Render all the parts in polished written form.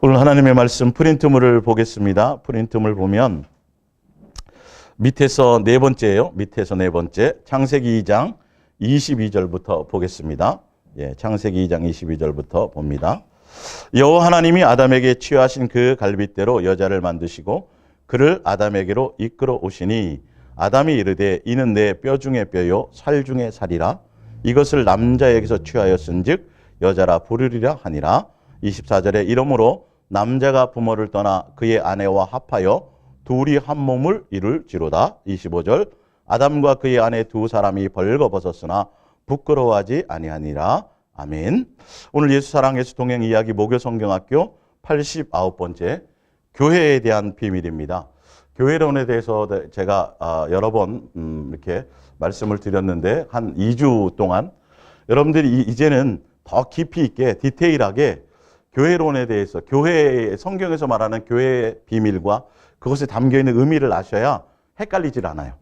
오늘 하나님의 말씀 프린트물을 보겠습니다. 프린트물 보면 밑에서 네 번째예요. 밑에서 네 번째 창세기 2장 22절부터 보겠습니다. 창세기 2장 22절부터 봅니다. 여호와 하나님이 아담에게 취하신 그 갈빗대로 여자를 만드시고 그를 아담에게로 이끌어 오시니 아담이 이르되 이는 내 뼈 중에 뼈요 살 중에 살이라 이것을 남자에게서 취하였은즉 여자라 부르리라 하니라. 24절에 이러므로 남자가 부모를 떠나 그의 아내와 합하여 둘이 한 몸을 이룰지로다. 25절 아담과 그의 아내 두 사람이 벌거벗었으나 부끄러워하지 아니하니라. 아멘. 오늘 예수 사랑 예수 동행 이야기 목요성경학교 89번째 교회에 대한 비밀입니다. 교회론에 대해서 제가 여러 번 이렇게 말씀을 드렸는데 한 2주 동안 여러분들이 이제는 더 깊이 있게 디테일하게 교회론에 대해서 교회 성경에서 말하는 교회의 비밀과 그것에 담겨있는 의미를 아셔야 헷갈리질 않아요.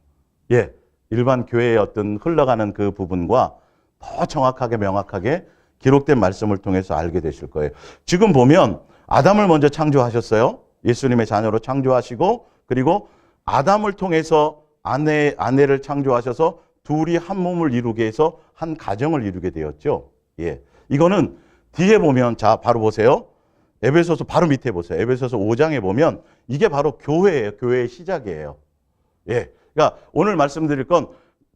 일반 교회의 어떤 흘러가는 그 부분과 더 정확하게 명확하게 기록된 말씀을 통해서 알게 되실 거예요. 지금 보면 아담을 먼저 창조하셨어요. 예수님의 자녀로 창조하시고 그리고 아담을 통해서 아내를 창조하셔서 둘이 한 몸을 이루게 해서 한 가정을 이루게 되었죠. 이거는 뒤에 보면 자 바로 보세요. 에베소서 바로 밑에 보세요. 에베소서 5장에 보면 이게 바로 교회예요. 교회의 시작이에요. 그러니까 오늘 말씀드릴 건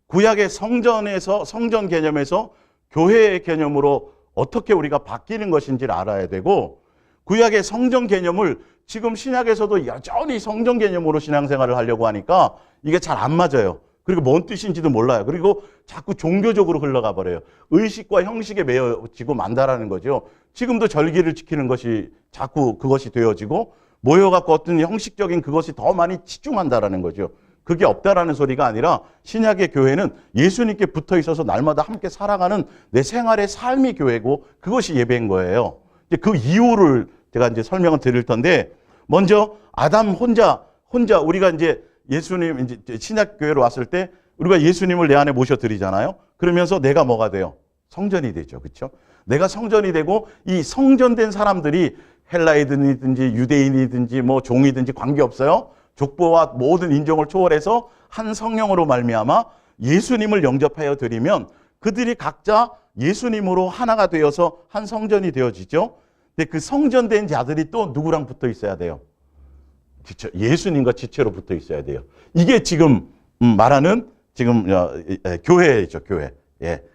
구약의 성전에서 성전 개념에서 교회의 개념으로 어떻게 우리가 바뀌는 것인지를 알아야 되고 구약의 성전 개념을 지금 신약에서도 여전히 성전 개념으로 신앙생활을 하려고 하니까 이게 잘 안 맞아요. 그리고 뭔 뜻인지도 몰라요. 그리고 자꾸 종교적으로 흘러가 버려요. 의식과 형식에 매여지고 만다라는 거죠. 지금도 절기를 지키는 것이 자꾸 그것이 되어지고 모여갖고 어떤 형식적인 그것이 더 많이 치중한다라는 거죠. 그게 없다라는 소리가 아니라 신약의 교회는 예수님께 붙어 있어서 날마다 함께 살아가는 내 생활의 삶이 교회고 그것이 예배인 거예요. 이제 그 이유를 제가 이제 설명을 드릴 텐데 먼저 아담 혼자 우리가 이제 예수님 이제 신약 교회로 왔을 때 우리가 예수님을 내 안에 모셔 드리잖아요. 그러면서 내가 뭐가 돼요? 성전이 되죠. 그렇죠? 내가 성전이 되고 이 성전된 사람들이 헬라이든이든지 유대인이든지 뭐 종이든지 관계없어요. 족보와 모든 인종을 초월해서 한 성령으로 말미암아 예수님을 영접하여 드리면 그들이 각자 예수님으로 하나가 되어서 한 성전이 되어지죠. 근데 그 성전된 자들이 또 누구랑 붙어 있어야 돼요? 예수님과 지체로 붙어 있어야 돼요. 이게 지금 말하는 지금 교회죠, 교회.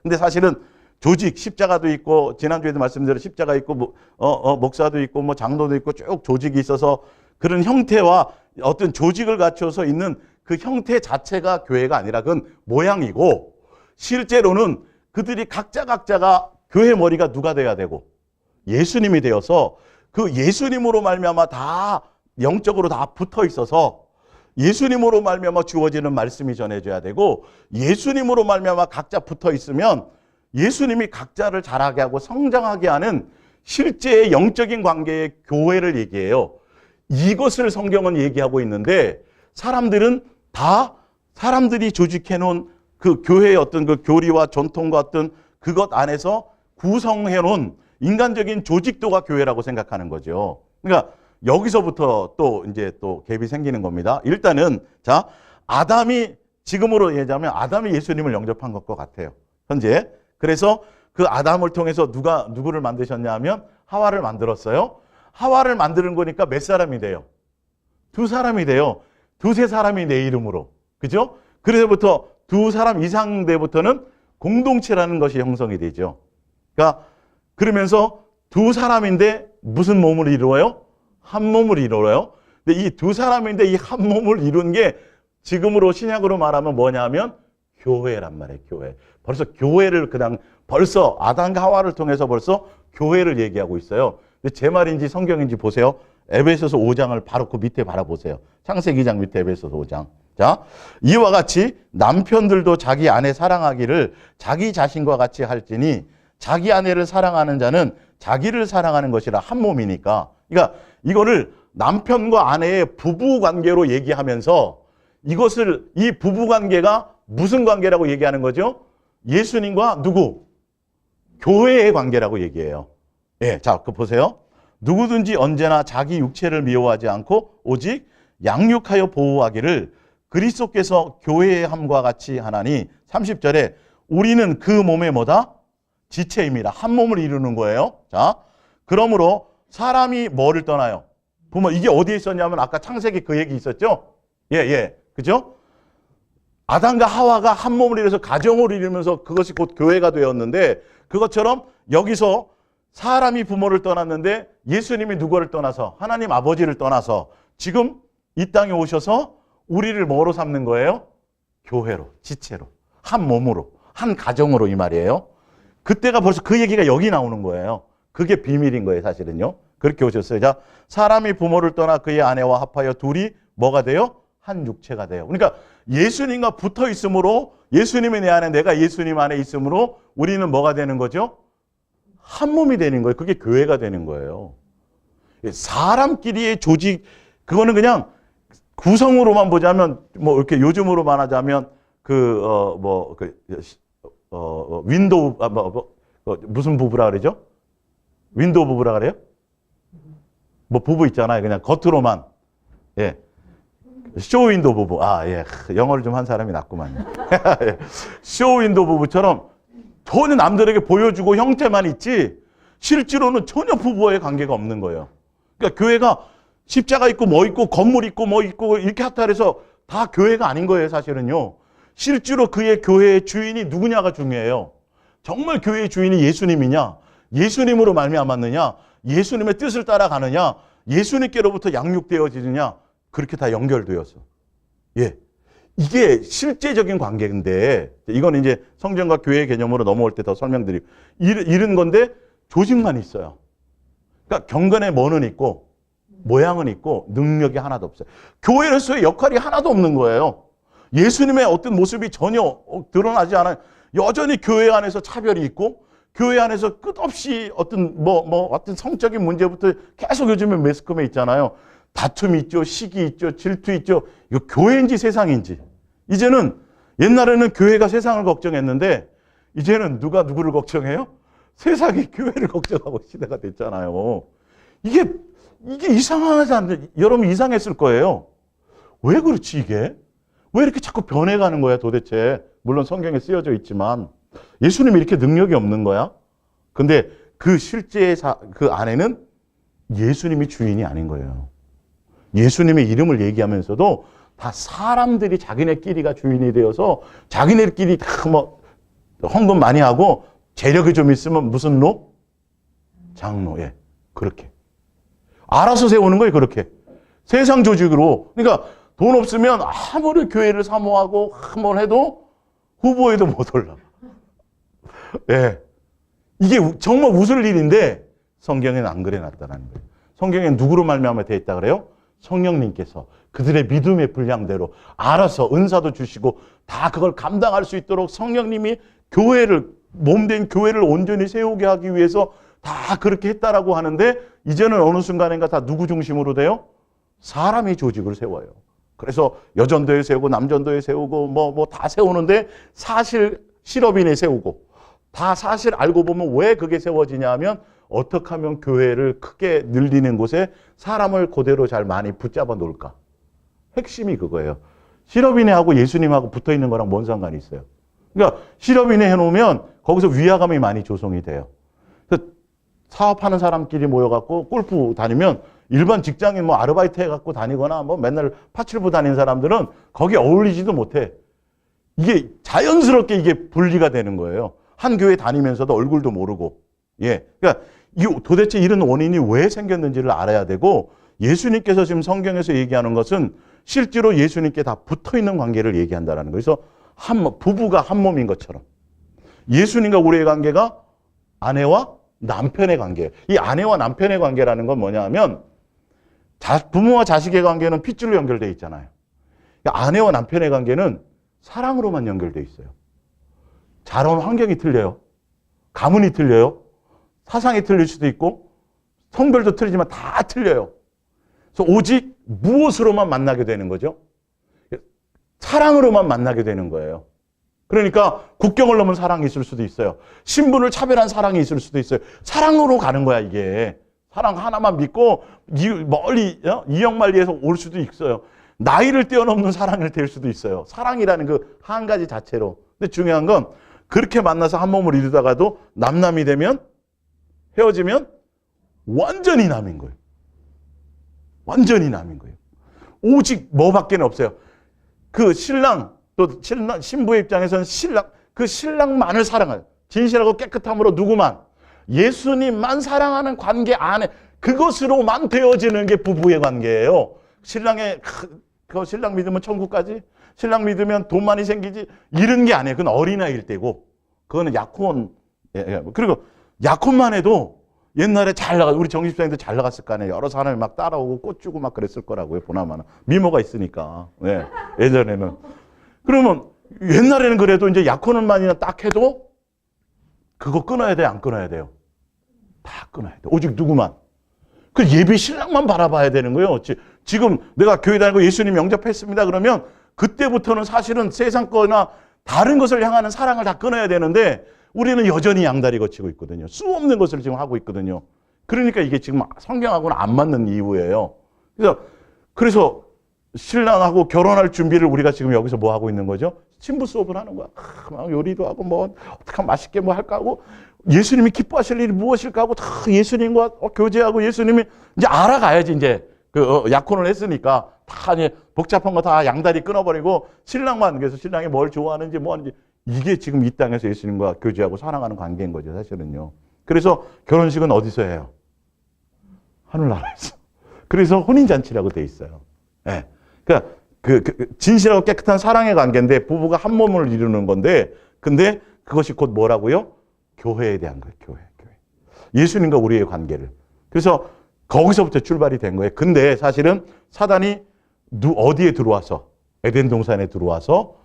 근데 사실은 조직, 십자가도 있고 지난주에도 말씀드린 십자가 있고 목사도 있고 뭐 장로도 있고 쭉 조직이 있어서 그런 형태와 어떤 조직을 갖춰서 있는 그 형태 자체가 교회가 아니라 그건 모양이고 실제로는 그들이 각자가 교회 머리가 누가 돼야 되고 예수님이 되어서 그 예수님으로 말미암아 다 영적으로 다 붙어 있어서 예수님으로 말미암아 주어지는 말씀이 전해져야 되고 예수님으로 말미암아 각자 붙어 있으면 예수님이 각자를 자라게 하고 성장하게 하는 실제의 영적인 관계의 교회를 얘기해요. 이것을 성경은 얘기하고 있는데 사람들이 조직해 놓은 그 교회의 어떤 그 교리와 전통과 어떤 그것 안에서 구성해 놓은 인간적인 조직도가 교회라고 생각하는 거죠. 그러니까 여기서부터 또 이제 또 갭이 생기는 겁니다. 일단은 자 아담이 지금으로 얘기하면 아담이 예수님을 영접한 것과 같아요. 현재. 그래서 그 아담을 통해서 누구를 만드셨냐 하면 하와를 만들었어요. 하와를 만드는 거니까 몇 사람이 돼요? 두 사람이 돼요. 두세 사람이 내 이름으로. 그죠? 그래서부터 두 사람 이상 때부터는 공동체라는 것이 형성이 되죠. 그러니까 그러면서 두 사람인데 무슨 몸을 이루어요? 한 몸을 이루어요. 근데 이 두 사람인데 이 한 몸을 이룬 게 지금으로 신약으로 말하면 뭐냐면 교회란 말이에요. 교회. 벌써 교회를 벌써 아담과 하와를 통해서 벌써 교회를 얘기하고 있어요. 근데 제 말인지 성경인지 보세요. 에베소서 5장을 바로 그 밑에 바라보세요. 창세기 2장 밑에 에베소서 5장. 자, 이와 같이 남편들도 자기 아내 사랑하기를 자기 자신과 같이 할지니 자기 아내를 사랑하는 자는 자기를 사랑하는 것이라 한 몸이니까. 그러니까 이거를 남편과 아내의 부부 관계로 얘기하면서 이 부부 관계가 무슨 관계라고 얘기하는 거죠? 예수님과 누구? 교회의 관계라고 얘기해요. 자, 그 보세요. 누구든지 언제나 자기 육체를 미워하지 않고 오직 양육하여 보호하기를 그리스도께서 교회의 함과 같이 하나니 30절에 우리는 그 몸의 뭐다? 지체입니다. 한 몸을 이루는 거예요. 자, 그러므로 사람이 뭐를 떠나요? 부모, 이게 어디에 있었냐면 아까 창세기 그 얘기 있었죠? 그죠? 아담과 하와가 한 몸을 이뤄서 가정을 이루면서 그것이 곧 교회가 되었는데 그것처럼 여기서 사람이 부모를 떠났는데 예수님이 누구를 떠나서 하나님 아버지를 떠나서 지금 이 땅에 오셔서 우리를 뭐로 삼는 거예요? 교회로, 지체로, 한 몸으로, 한 가정으로 이 말이에요. 그때가 벌써 그 얘기가 여기 나오는 거예요. 그게 비밀인 거예요, 사실은요. 그렇게 오셨어요. 자, 사람이 부모를 떠나 그의 아내와 합하여 둘이 뭐가 돼요? 한 육체가 돼요. 그러니까 예수님과 붙어 있으므로 예수님이 내 안에 내가 예수님 안에 있으므로 우리는 뭐가 되는 거죠? 한 몸이 되는 거예요. 그게 교회가 되는 거예요. 사람끼리의 조직, 그거는 그냥 구성으로만 보자면 뭐 이렇게 요즘으로 말하자면 윈도우 무슨 부부라 그러죠? 윈도우 부부라 그래요? 뭐 부부 있잖아요. 그냥 겉으로만. 예. 쇼윈도 부부. 영어를 좀 한 사람이 낫구만요. 쇼윈도 부부처럼 전혀 남들에게 보여주고 형태만 있지 실제로는 전혀 부부와의 관계가 없는 거예요. 그러니까 교회가 십자가 있고 뭐 있고 건물 있고 뭐 있고 이렇게 하탈해서 다 교회가 아닌 거예요, 사실은요. 실제로 그의 교회의 주인이 누구냐가 중요해요. 정말 교회의 주인이 예수님이냐, 예수님으로 말미암았느냐, 예수님의 뜻을 따라가느냐, 예수님께로부터 양육되어지느냐, 그렇게 다 연결되어서. 이게 실제적인 관계인데, 이건 이제 성전과 교회의 개념으로 넘어올 때 더 설명드리고, 이런 건데, 조직만 있어요. 그러니까 경건의 뭐는 있고, 모양은 있고, 능력이 하나도 없어요. 교회로서의 역할이 하나도 없는 거예요. 예수님의 어떤 모습이 전혀 드러나지 않아요. 여전히 교회 안에서 차별이 있고, 교회 안에서 끝없이 어떤 어떤 성적인 문제부터 계속 요즘에 매스컴에 있잖아요. 다툼이 있죠, 시기 있죠, 질투 있죠. 이거 교회인지 세상인지. 이제는 옛날에는 교회가 세상을 걱정했는데 이제는 누가 누구를 걱정해요? 세상이 교회를 걱정하고 시대가 됐잖아요. 이게 이상하지 않나요? 여러분 이상했을 거예요. 왜 그렇지 이게? 왜 이렇게 자꾸 변해가는 거야 도대체? 물론 성경에 쓰여져 있지만 예수님이 이렇게 능력이 없는 거야? 근데 그 실제의 그 안에는 예수님이 주인이 아닌 거예요. 예수님의 이름을 얘기하면서도 다 사람들이 자기네끼리가 주인이 되어서 자기네끼리 다 헌금 많이 하고 재력이 좀 있으면 무슨 로? 장로. 그렇게. 알아서 세우는 거예요, 그렇게. 세상 조직으로. 그러니까 돈 없으면 아무리 교회를 사모하고 뭘 해도 후보에도 못 올라. 이게 정말 웃을 일인데 성경에는 안 그래 놨다는 거예요. 성경에는 누구로 말미암아 되어 있다 그래요? 성령님께서 그들의 믿음의 분량대로 알아서 은사도 주시고 다 그걸 감당할 수 있도록 성령님이 교회를, 몸된 교회를 온전히 세우게 하기 위해서 다 그렇게 했다라고 하는데 이제는 어느 순간인가 다 누구 중심으로 돼요? 사람의 조직을 세워요. 그래서 여전도에 세우고 남전도에 세우고 다 세우는데 사실 실업인에 세우고 다 사실 알고 보면 왜 그게 세워지냐 하면 어떻게 하면 교회를 크게 늘리는 곳에 사람을 그대로 잘 많이 붙잡아 놓을까? 핵심이 그거예요. 실업인회하고 예수님하고 붙어 있는 거랑 뭔 상관이 있어요? 그러니까 실업인회 해놓으면 거기서 위화감이 많이 조성이 돼요. 그래서 사업하는 사람끼리 모여갖고 골프 다니면 일반 직장인 아르바이트 해갖고 다니거나 맨날 파출부 다니는 사람들은 거기에 어울리지도 못해. 이게 자연스럽게 이게 분리가 되는 거예요. 한 교회 다니면서도 얼굴도 모르고. 그러니까 도대체 이런 원인이 왜 생겼는지를 알아야 되고 예수님께서 지금 성경에서 얘기하는 것은 실제로 예수님께 다 붙어 있는 관계를 얘기한다는 거예요. 그래서 부부가 한 몸인 것처럼 예수님과 우리의 관계가 아내와 남편의 관계예요. 이 아내와 남편의 관계라는 건 뭐냐 하면 부모와 자식의 관계는 핏줄로 연결되어 있잖아요. 그러니까 아내와 남편의 관계는 사랑으로만 연결되어 있어요. 자라온 환경이 틀려요. 가문이 틀려요. 사상이 틀릴 수도 있고 성별도 틀리지만 다 틀려요. 그래서 오직 무엇으로만 만나게 되는 거죠? 사랑으로만 만나게 되는 거예요. 그러니까 국경을 넘은 사랑이 있을 수도 있어요. 신분을 차별한 사랑이 있을 수도 있어요. 사랑으로 가는 거야 이게. 사랑 하나만 믿고 멀리 이영만리에서 올 수도 있어요. 나이를 뛰어넘는 사랑을 될 수도 있어요. 사랑이라는 그 한 가지 자체로. 근데 중요한 건 그렇게 만나서 한 몸을 이루다가도 남남이 되면 헤어지면 완전히 남인 거예요. 완전히 남인 거예요. 오직 뭐밖에 없어요. 그 신랑, 또 신부의 입장에서는 그 신랑만을 사랑해요. 진실하고 깨끗함으로 누구만, 예수님만 사랑하는 관계 안에 그것으로만 되어지는 게 부부의 관계예요. 신랑 믿으면 천국까지, 신랑 믿으면 돈 많이 생기지, 이런 게 아니에요. 그건 어린아이일 때고, 그거는 약혼. 그리고 약혼만 해도 옛날에 우리 정집사님도 잘 나갔을 거 아니에요. 여러 사람이 막 따라오고 꽃 주고 막 그랬을 거라고요. 보나마나. 미모가 있으니까. 네, 예전에는. 그러면 옛날에는 그래도 이제 약혼만이나 딱 해도 그거 끊어야 돼요? 안 끊어야 돼요? 다 끊어야 돼요. 오직 누구만? 그 예비 신랑만 바라봐야 되는 거예요. 지금 내가 교회 다니고 예수님 영접했습니다. 그러면 그때부터는 사실은 세상 거나 다른 것을 향하는 사랑을 다 끊어야 되는데 우리는 여전히 양다리 거치고 있거든요. 수 없는 것을 지금 하고 있거든요. 그러니까 이게 지금 성경하고는 안 맞는 이유예요. 그래서 신랑하고 결혼할 준비를 우리가 지금 여기서 뭐 하고 있는 거죠? 신부 수업을 하는 거야. 막 요리도 하고 뭐 어떻게 맛있게 뭐 할까 하고 예수님이 기뻐하실 일이 무엇일까 하고 다 예수님과 교제하고 예수님이 이제 알아가야지 이제 약혼을 했으니까 다 이제 복잡한 거 다 양다리 끊어버리고 신랑만, 그래서 신랑이 뭘 좋아하는지 뭐 하는지, 이게 지금 이 땅에서 예수님과 교제하고 사랑하는 관계인 거죠, 사실은요. 그래서 결혼식은 어디서 해요? 하늘나라에서. 그래서 혼인잔치라고 돼 있어요. 예. 그러니까 진실하고 깨끗한 사랑의 관계인데 부부가 한 몸을 이루는 건데, 근데 그것이 곧 뭐라고요? 교회에 대한 거예요. 교회. 예수님과 우리의 관계를. 그래서 거기서부터 출발이 된 거예요. 근데 사실은 사단이 어디에 들어와서, 에덴 동산에 들어와서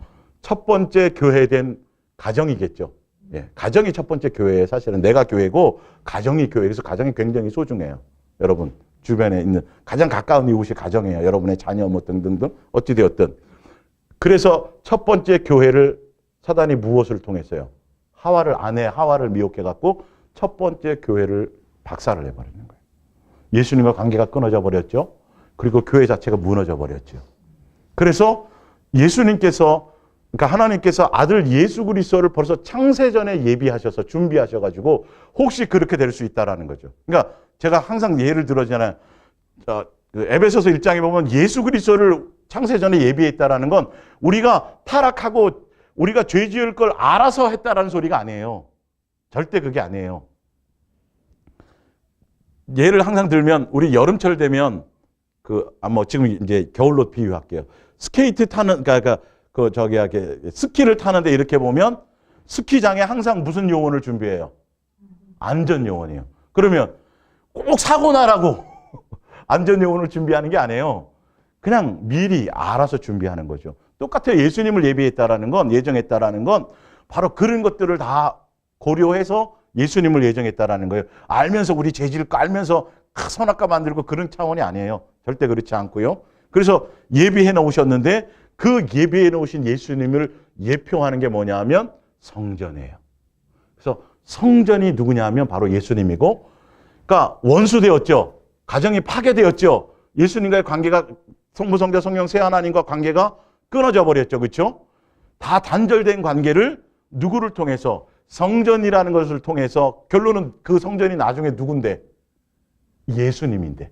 첫 번째 교회된 가정이겠죠. 예, 가정이 첫 번째 교회예요. 사실은 내가 교회고 가정이 교회. 그래서 가정이 굉장히 소중해요. 여러분 주변에 있는 가장 가까운 이웃이 가정이에요. 여러분의 자녀 뭐 등등등 어찌되었든. 그래서 첫 번째 교회를 사단이 무엇을 통해서요? 아내 하와를 미혹해갖고 첫 번째 교회를 박살을 내버리는 거예요. 예수님과 관계가 끊어져 버렸죠. 그리고 교회 자체가 무너져 버렸죠. 그래서 예수님께서, 그러니까 하나님께서 아들 예수 그리스도를 벌써 창세전에 예비하셔서 준비하셔가지고 혹시 그렇게 될 수 있다라는 거죠. 그러니까 제가 항상 예를 들어잖아요. 에베소서 1장에 보면 예수 그리스도를 창세전에 예비했다라는 건 우리가 타락하고 우리가 죄 지을 걸 알아서 했다라는 소리가 아니에요. 절대 그게 아니에요. 예를 항상 들면 우리 여름철 되면 지금 이제 겨울로 비유할게요. 스케이트 타는, 스키를 타는데 이렇게 보면 스키장에 항상 무슨 요원을 준비해요? 안전 요원이에요. 그러면 꼭 사고 나라고 안전 요원을 준비하는 게 아니에요. 그냥 미리 알아서 준비하는 거죠. 똑같아요. 예수님을 예정했다라는 건 바로 그런 것들을 다 고려해서 예수님을 예정했다라는 거예요. 알면서 우리 죄질 거 알면서 선악과 만들고 그런 차원이 아니에요. 절대 그렇지 않고요. 그래서 예비해 놓으셨는데 그 예비해 놓으신 예수님을 예표하는 게 뭐냐 하면 성전이에요. 그래서 성전이 누구냐 하면 바로 예수님이고, 그러니까 원수되었죠. 가정이 파괴되었죠. 예수님과의 관계가, 성부, 성자, 성령 세 하나님과 관계가 끊어져 버렸죠. 그렇죠? 다 단절된 관계를 누구를 통해서? 성전이라는 것을 통해서. 결론은 그 성전이 나중에 누군데? 예수님인데.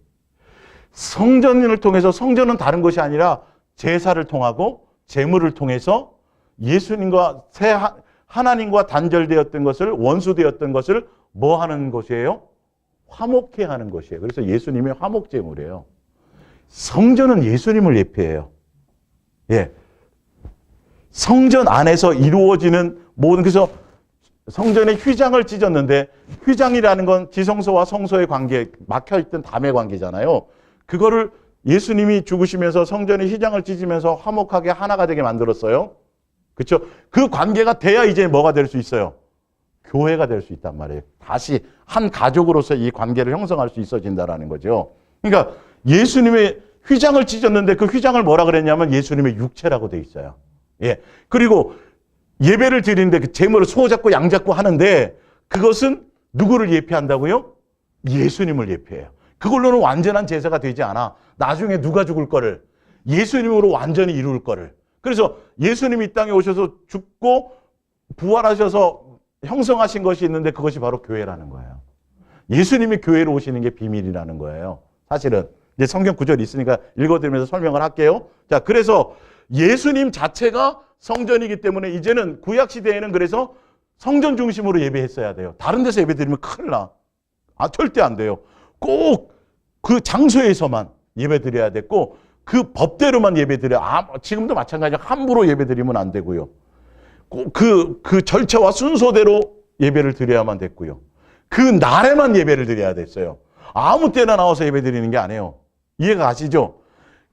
성전을 통해서, 성전은 다른 것이 아니라 제사를 통하고 제물을 통해서 예수님과 하나님과 단절되었던 것을, 원수되었던 것을 뭐 하는 것이에요? 화목해 하는 것이에요. 그래서 예수님의 화목제물이에요. 성전은 예수님을 예표해요. 예. 성전 안에서 이루어지는 모든, 그래서 성전에 휘장을 찢었는데, 휘장이라는 건 지성소와 성소의 관계, 막혀있던 담의 관계잖아요. 그거를 예수님이 죽으시면서 성전에 휘장을 찢으면서 화목하게 하나가 되게 만들었어요. 그렇죠? 그 관계가 돼야 이제 뭐가 될 수 있어요? 교회가 될 수 있단 말이에요. 다시 한 가족으로서 이 관계를 형성할 수 있어진다라는 거죠. 그러니까 예수님의 휘장을 찢었는데 그 휘장을 뭐라 그랬냐면 예수님의 육체라고 돼 있어요. 예. 그리고 예배를 드리는데 그 제물을 소 잡고 양 잡고 하는데 그것은 누구를 예표한다고요? 예수님을 예표해요. 그걸로는 완전한 제사가 되지 않아. 나중에 누가 죽을 거를 예수님으로 완전히 이룰 거를. 그래서 예수님이 이 땅에 오셔서 죽고 부활하셔서 형성하신 것이 있는데 그것이 바로 교회라는 거예요. 예수님이 교회로 오시는 게 비밀이라는 거예요. 사실은 이제 성경 구절이 있으니까 읽어드리면서 설명을 할게요. 자, 그래서 예수님 자체가 성전이기 때문에 이제는 구약 시대에는 그래서 성전 중심으로 예배했어야 돼요. 다른 데서 예배드리면 큰일 나. 절대 안 돼요. 꼭 그 장소에서만 예배드려야 됐고 그 법대로만 예배드려야. 지금도 마찬가지로 함부로 예배드리면 안 되고요. 꼭 그 절차와 순서대로 예배를 드려야만 됐고요. 그 날에만 예배를 드려야 됐어요. 아무 때나 나와서 예배 드리는 게 아니에요. 이해가 가시죠?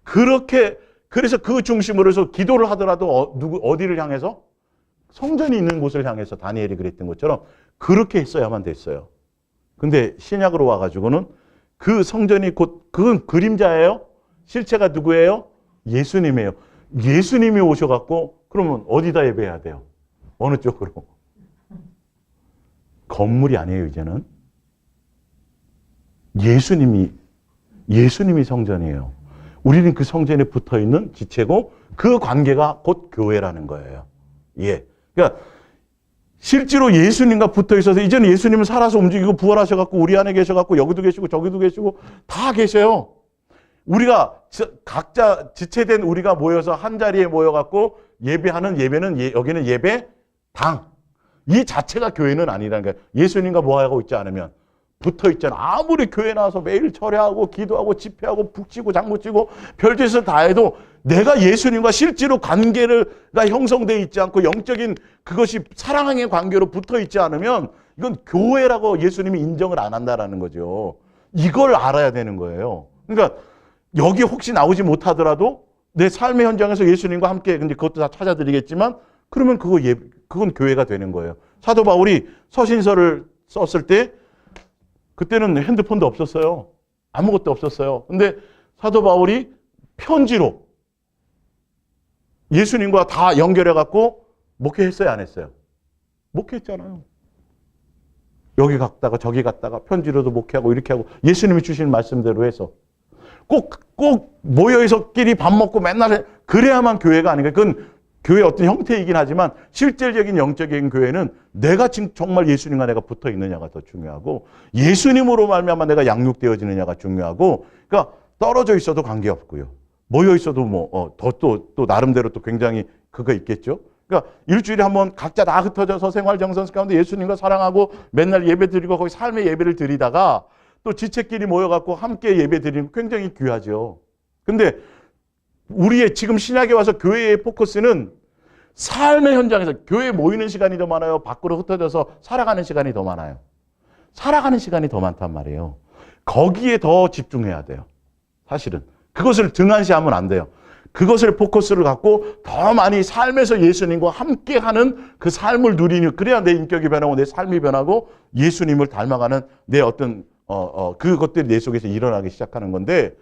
그렇게, 그래서 그 중심으로 해서 기도를 하더라도 어디를 향해서? 성전이 있는 곳을 향해서 다니엘이 그랬던 것처럼 그렇게 했어야만 됐어요. 근데 신약으로 와가지고는 그 성전이 그건 그림자예요? 실체가 누구예요? 예수님이에요. 예수님이 오셔갖고 그러면 어디다 예배해야 돼요? 어느 쪽으로? 건물이 아니에요, 이제는. 예수님이 성전이에요. 우리는 그 성전에 붙어 있는 지체고 그 관계가 곧 교회라는 거예요. 예. 그러니까 실제로 예수님과 붙어 있어서 이제는 예수님은 살아서 움직이고 부활하셔갖고 우리 안에 계셔갖고 여기도 계시고 저기도 계시고 다 계셔요. 우리가 각자 지체된 우리가 모여서 한 자리에 모여갖고 예배하는 예배는 여기는 예배당. 이 자체가 교회는 아니라는 거예요. 예수님과 뭐하고 있지 않으면 붙어 있잖아. 아무리 교회 나와서 매일 철회하고 기도하고 집회하고 북치고 장구치고 별짓을 다 해도 내가 예수님과 실제로 관계가 형성되어 있지 않고 영적인 그것이 사랑의 관계로 붙어 있지 않으면 이건 교회라고 예수님이 인정을 안 한다라는 거죠. 이걸 알아야 되는 거예요. 그러니까 여기 혹시 나오지 못하더라도 내 삶의 현장에서 예수님과 함께, 근데 그것도 다 찾아드리겠지만 그러면 그건 교회가 되는 거예요. 사도 바울이 서신서를 썼을 때 그때는 핸드폰도 없었어요. 아무것도 없었어요. 근데 사도 바울이 편지로 예수님과 다 연결해갖고 목회했어요, 안 했어요? 목회했잖아요. 여기 갔다가 저기 갔다가 편지로도 목회하고 이렇게 하고 예수님이 주신 말씀대로 해서 꼭 모여서끼리 밥 먹고 맨날 그래야만 교회가 아닌가. 그건 교회의 어떤 형태이긴 하지만 실질적인 영적인 교회는 내가 지금 정말 예수님과 내가 붙어 있느냐가 더 중요하고 예수님으로 말미암아 내가 양육되어지느냐가 중요하고, 그러니까 떨어져 있어도 관계없고요. 모여 있어도 또 나름대로 또 굉장히 그거 있겠죠. 그러니까 일주일에 한번 각자 다 흩어져서 생활 정선 가운데 예수님과 사랑하고 맨날 예배 드리고 거기 삶의 예배를 드리다가 또 지체끼리 모여갖고 함께 예배 드리는 거 굉장히 귀하죠. 근데 우리의 지금 신약에 와서 교회의 포커스는 삶의 현장에서 교회에 모이는 시간이 더 많아요? 밖으로 흩어져서 살아가는 시간이 더 많아요? 살아가는 시간이 더 많단 말이에요. 거기에 더 집중해야 돼요. 사실은. 그것을 등한시하면 안 돼요. 그것을 포커스를 갖고 더 많이 삶에서 예수님과 함께하는 그 삶을 누리는, 그래야 내 인격이 변하고 내 삶이 변하고 예수님을 닮아가는 내 어떤 그것들이 내 속에서 일어나기 시작하는 건데,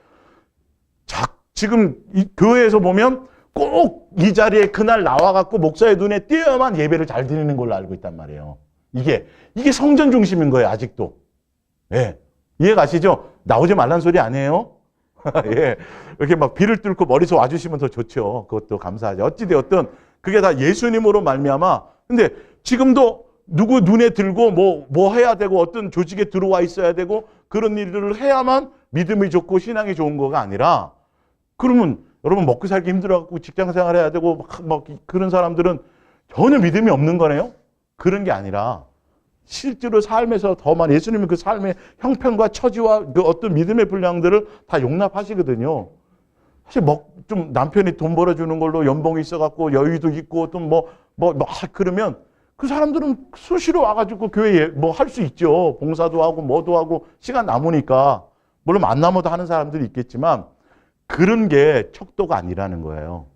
지금 이 교회에서 보면 꼭 이 자리에 그날 나와갖고 목사의 눈에 띄어야만 예배를 잘 드리는 걸로 알고 있단 말이에요. 이게 성전 중심인 거예요, 아직도. 예. 이해 가시죠? 나오지 말란 소리 아니에요? 예. 이렇게 막 비를 뚫고 머리서 와주시면 더 좋죠. 그것도 감사하죠. 어찌되었든 그게 다 예수님으로 말미암아. 근데 지금도 누구 눈에 들고 뭐 해야 되고 어떤 조직에 들어와 있어야 되고 그런 일들을 해야만 믿음이 좋고 신앙이 좋은 거가 아니라, 그러면 여러분 먹고 살기 힘들어갖고 직장 생활해야 되고 막 그런 사람들은 전혀 믿음이 없는 거네요. 그런 게 아니라 실제로 삶에서 더 많이 예수님은 그 삶의 형편과 처지와 그 어떤 믿음의 분량들을 다 용납하시거든요. 사실 좀 남편이 돈 벌어주는 걸로 연봉이 있어갖고 여유도 있고 또 그러면 그 사람들은 수시로 와가지고 교회에 할 수 있죠. 봉사도 하고 뭐도 하고 시간 남으니까. 물론 안 남아도 하는 사람들이 있겠지만 그런 게 척도가 아니라는 거예요.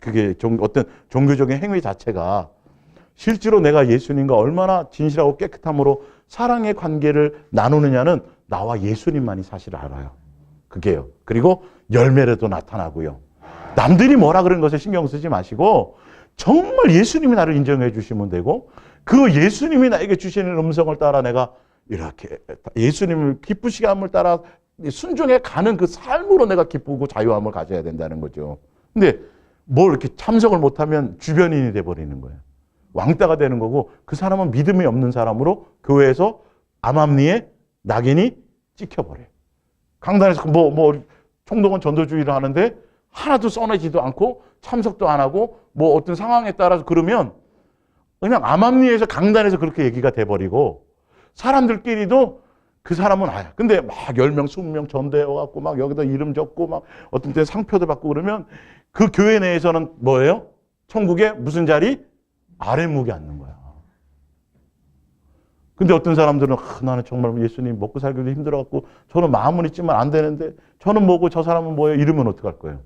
그게 어떤 종교적인 행위 자체가 실제로 내가 예수님과 얼마나 진실하고 깨끗함으로 사랑의 관계를 나누느냐는 나와 예수님만이 사실 알아요. 그게요. 그리고 열매로도 나타나고요. 남들이 뭐라 그런 것에 신경 쓰지 마시고 정말 예수님이 나를 인정해 주시면 되고 그 예수님이 나에게 주시는 음성을 따라 내가 이렇게 예수님을 기쁘시게 함을 따라 순종해 가는 그 삶으로 내가 기쁘고 자유함을 가져야 된다는 거죠. 근데 뭘 이렇게 참석을 못하면 주변인이 돼버리는 거예요. 왕따가 되는 거고, 그 사람은 믿음이 없는 사람으로 교회에서 암암리에 낙인이 찍혀버려요. 강단에서 총동원 전도주의를 하는데 하나도 써내지도 않고 참석도 안 하고 뭐 어떤 상황에 따라서 그러면 그냥 암암리에서 강단에서 그렇게 얘기가 돼버리고, 사람들끼리도 그 사람은 아야. 근데 막 10명, 20명 전대해갖고 막 여기다 이름 적고 막 어떤 때 상표도 받고 그러면 그 교회 내에서는 뭐예요? 천국에 무슨 자리? 아랫목에 앉는 거야. 근데 어떤 사람들은 나는 정말 예수님 먹고 살기도 힘들어갖고 저는 마음은 있지만 안 되는데 저는 뭐고 저 사람은 뭐예요? 이러면 어떡할 거예요?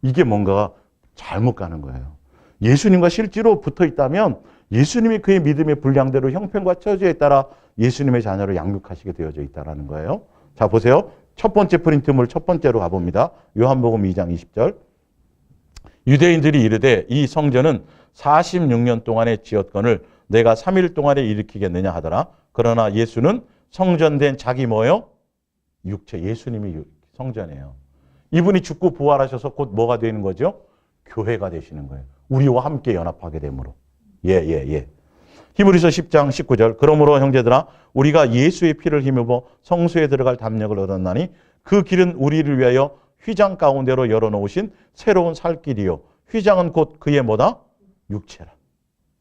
이게 뭔가 잘못 가는 거예요. 예수님과 실제로 붙어 있다면 예수님이 그의 믿음의 분량대로 형편과 처지에 따라 예수님의 자녀를 양육하시게 되어져 있다는 거예요. 자, 보세요. 첫 번째 프린트물 첫 번째로 가봅니다. 요한복음 2장 20절. 유대인들이 이르되 이 성전은 46년 동안에 지었건을 내가 3일 동안에 일으키겠느냐 하더라. 그러나 예수는 성전된 자기 뭐요? 육체. 예수님이 성전이에요. 이분이 죽고 부활하셔서 곧 뭐가 되는 거죠? 교회가 되시는 거예요. 우리와 함께 연합하게 되므로. 히브리서 10장 19절. 그러므로 형제들아 우리가 예수의 피를 힘입어 성소에 들어갈 담력을 얻었나니 그 길은 우리를 위하여 휘장 가운데로 열어놓으신 새로운 살 길이요. 휘장은 곧 그의 뭐다? 육체라.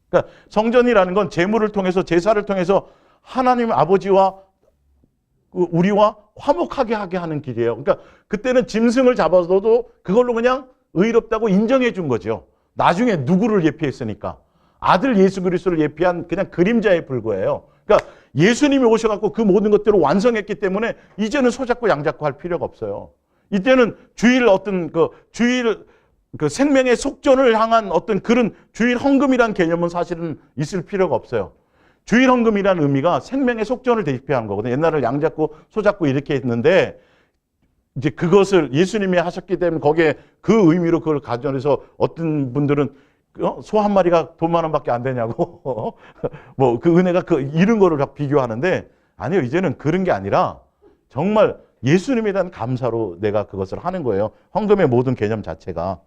그러니까 성전이라는 건 제물을 통해서 제사를 통해서 하나님 아버지와 우리와 화목하게 하게 하는 길이에요. 그러니까 그때는 짐승을 잡아서도 그걸로 그냥 의롭다고 인정해 준 거죠. 나중에 누구를 예피했으니까. 아들 예수 그리스도를 예피한 그냥 그림자에 불과해요. 그러니까 예수님이 오셔갖고 그 모든 것들을 완성했기 때문에 이제는 소잡고 양잡고 할 필요가 없어요. 이때는 주일 그 생명의 속전을 향한 어떤 그런 주일 헌금이라는 개념은 사실은 있을 필요가 없어요. 주일 헌금이라는 의미가 생명의 속전을 대표하는 거거든요. 옛날에 양잡고 소잡고 이렇게 했는데 이제 그것을 예수님이 하셨기 때문에 거기에 그 의미로 그걸 가져내서 어떤 분들은 소 한 마리가 돈 10,000원밖에 안 되냐고 뭐 그 은혜가 이런 거를 비교하는데 아니요. 이제는 그런 게 아니라 정말 예수님에 대한 감사로 내가 그것을 하는 거예요. 헌금의 모든 개념 자체가.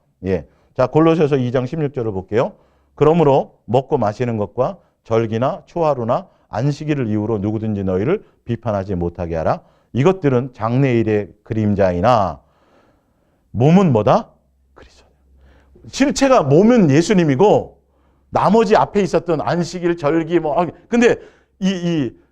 자, 골로새서 2장 16절을 볼게요. 그러므로 먹고 마시는 것과 절기나 초하루나 안식일을 이유로 누구든지 너희를 비판하지 못하게 하라. 이것들은 장래일의 그림자이나 몸은 뭐다? 그리스도. 실체가 몸은 예수님이고 나머지 앞에 있었던 안식일, 절기 근데